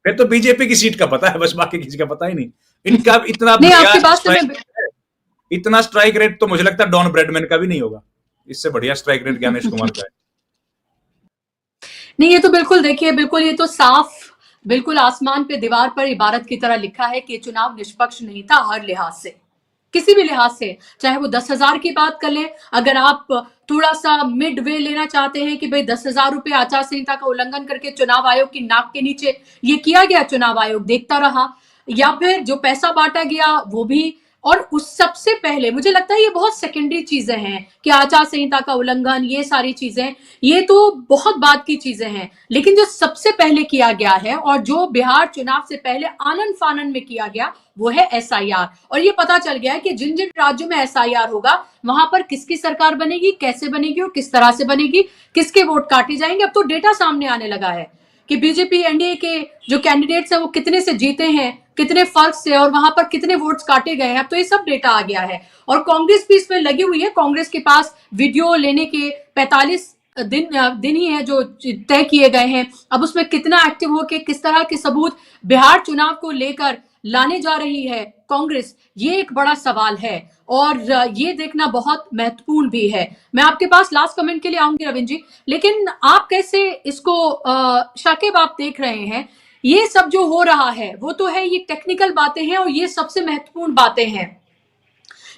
S2: फिर तो बीजेपी की सीट का पता है बस, बाकी किसी का पता ही नहीं। इनका इतना स्ट्राइक रेट तो मुझे लगता है डॉन ब्रेडमैन का भी नहीं होगा, इससे बढ़िया स्ट्राइक रेट ज्ञानेश कुमार का है।
S1: नहीं, ये तो बिल्कुल देखिए, बिल्कुल ये तो साफ, बिल्कुल आसमान पे दीवार पर इबारत की तरह लिखा है कि चुनाव निष्पक्ष नहीं था हर लिहाज से, किसी भी लिहाज से। चाहे वो 10,000 की बात कर लें, अगर आप थोड़ा सा मिड वे लेना चाहते हैं कि भाई 10,000 रुपए आचार संहिता का उल्लंघन करके चुनाव आयोग की नाक के नीचे ये किया गया, चुनाव आयोग देखता रहा, या फिर जो पैसा बांटा गया वो भी, और उस सबसे पहले मुझे लगता है ये बहुत सेकेंडरी चीजें हैं कि आचार संहिता का उल्लंघन, ये सारी चीजें ये तो बहुत बात की चीजें हैं, लेकिन जो सबसे पहले किया गया है और जो बिहार चुनाव से पहले आनन फानन में किया गया वो है SIR। और ये पता चल गया है कि जिन जिन राज्यों में SIR होगा वहां पर किसकी सरकार बनेगी, कैसे बनेगी और किस तरह से बनेगी, किसके वोट काटे जाएंगे। अब तो डेटा सामने आने लगा है कि बीजेपी एनडीए के जो कैंडिडेट्स हैं वो कितने से जीते हैं, कितने फर्क से, और वहां पर कितने वोट्स काटे गए हैं। अब तो ये सब डेटा आ गया है और कांग्रेस भी इसमें लगी हुई है। कांग्रेस के पास वीडियो लेने के 45 दिन ही है जो तय किए गए हैं। अब उसमें कितना एक्टिव हो के किस तरह के सबूत बिहार चुनाव को लेकर लाने जा रही है कांग्रेस, ये एक बड़ा सवाल है और ये देखना बहुत महत्वपूर्ण भी है। मैं आपके पास लास्ट कमेंट के लिए आऊंगी रविंद्र जी, लेकिन आप कैसे इसको शाकिब आप देख रहे हैं? ये सब जो हो रहा है वो तो है, ये टेक्निकल बातें हैं और ये सबसे महत्वपूर्ण बातें हैं,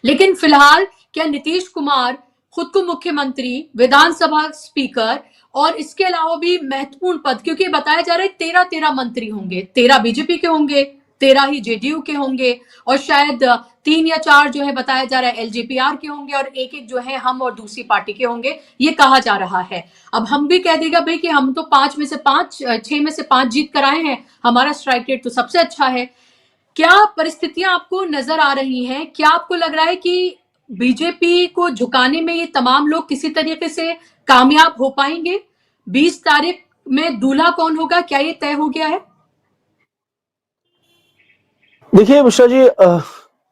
S1: लेकिन फिलहाल क्या नीतीश कुमार खुद को मुख्यमंत्री, विधानसभा स्पीकर और इसके अलावा भी महत्वपूर्ण पद, क्योंकि बताया जा रहा है 13 मंत्री होंगे, 13 बीजेपी के होंगे, 13 ही जेडीयू के होंगे और शायद 3 या 4 जो है बताया जा रहा है LJPR के होंगे और एक जो है हम और दूसरी पार्टी के होंगे, ये कहा जा रहा है। अब हम भी कह देगा भाई कि हम तो 6 में से 5 जीत कर आए हैं, हमारा स्ट्राइक रेट तो सबसे अच्छा है। क्या परिस्थितियां आपको नजर आ रही हैं? क्या आपको लग रहा है कि बीजेपी को झुकाने में ये तमाम लोग किसी तरीके से कामयाब हो पाएंगे? 20 तारीख में दूल्हा कौन होगा, क्या ये तय हो गया है?
S3: देखिए बुशरा जी,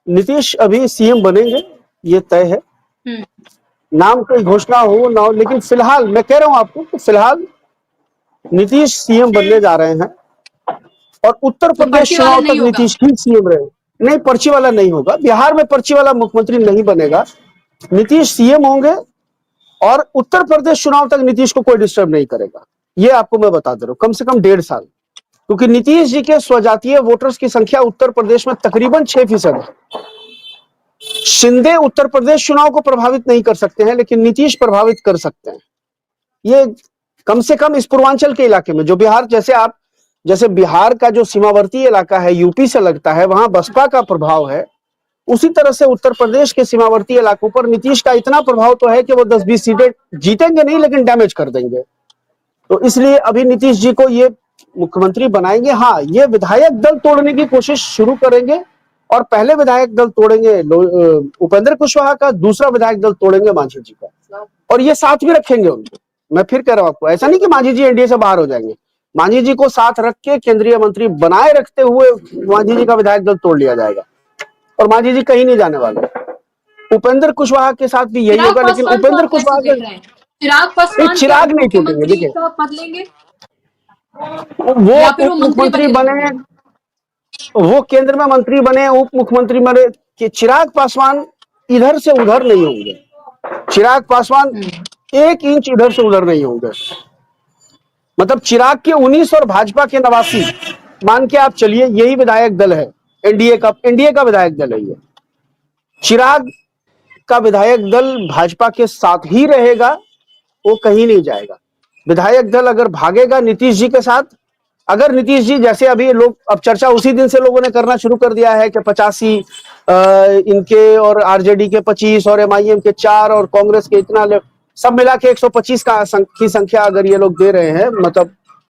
S3: नीतीश अभी CM बनेंगे, ये तय है। नाम कोई घोषणा हो ना हो, लेकिन फिलहाल मैं कह रहा हूं आपको कि फिलहाल नीतीश CM बनने जा रहे हैं और उत्तर प्रदेश चुनाव तक नीतीश ही CM रहे। नहीं, पर्ची वाला नहीं होगा, बिहार में पर्ची वाला मुख्यमंत्री नहीं बनेगा, नीतीश CM होंगे और उत्तर प्रदेश चुनाव तक नीतीश को कोई डिस्टर्ब नहीं करेगा। ये आपको मैं बता दे रहा हूँ, कम से कम 1.5 साल। क्योंकि नीतीश जी के स्वजातीय वोटर्स की संख्या उत्तर प्रदेश में तकरीबन 6% है। शिंदे उत्तर प्रदेश चुनाव को प्रभावित नहीं कर सकते हैं, लेकिन नीतीश प्रभावित कर सकते हैं। ये कम से कम इस पूर्वांचल के इलाके में, जो बिहार, जैसे बिहार का जो सीमावर्ती इलाका है, यूपी से लगता है, वहां बसपा का प्रभाव है, उसी तरह से उत्तर प्रदेश के सीमावर्ती इलाकों पर नीतीश का इतना प्रभाव तो है कि वो 10-20 सीटें जीतेंगे नहीं, लेकिन डैमेज कर देंगे। तो इसलिए अभी नीतीश जी को ये मुख्यमंत्री बनाएंगे। हाँ, ये विधायक दल तोड़ने की कोशिश शुरू करेंगे, और पहले विधायक दल तोड़ेंगे उपेंद्र कुशवाहा का, दूसरा विधायक दल तोड़ेंगे मांझी जी का, और ये साथ भी रखेंगे उनको। मैं फिर कह रहा हूं आपको, ऐसा नहीं कि मांझी जी एनडीए से बाहर हो जाएंगे। मांझी जी को साथ रख के केंद्रीय मंत्री बनाए रखते हुए मांझी जी का विधायक दल तोड़ लिया जाएगा, और मांझी जी कहीं नहीं जाने वाले। उपेंद्र कुशवाहा के साथ भी यही होगा, लेकिन उपेंद्र कुशवाहा चिराग नहीं टूटेंगे। देखिए,
S1: पद लेंगे,
S3: वो उप मुख्यमंत्री बने, वो केंद्र में मंत्री बने, उप मुख्यमंत्री बने, कि चिराग पासवान इधर से उधर नहीं होंगे। चिराग पासवान 1 इंच इधर से उधर नहीं होंगे। मतलब चिराग के 19 और भाजपा के 89, मान के आप चलिए, यही विधायक दल है एनडीए का विधायक दल है ये। चिराग का विधायक दल भाजपा के साथ ही रहेगा, वो कहीं नहीं जाएगा। विधायक दल अगर भागेगा नीतीश जी के साथ, अगर नीतीश जी, जैसे अभी लोग, अब चर्चा उसी दिन से लोगों ने करना शुरू कर दिया है कि 85 इनके, और आरजेडी के 25, और एमआईएम के 4, और कांग्रेस के इतना, सब मिला के 125 की संख्या अगर ये लोग दे रहे हैं, मतलब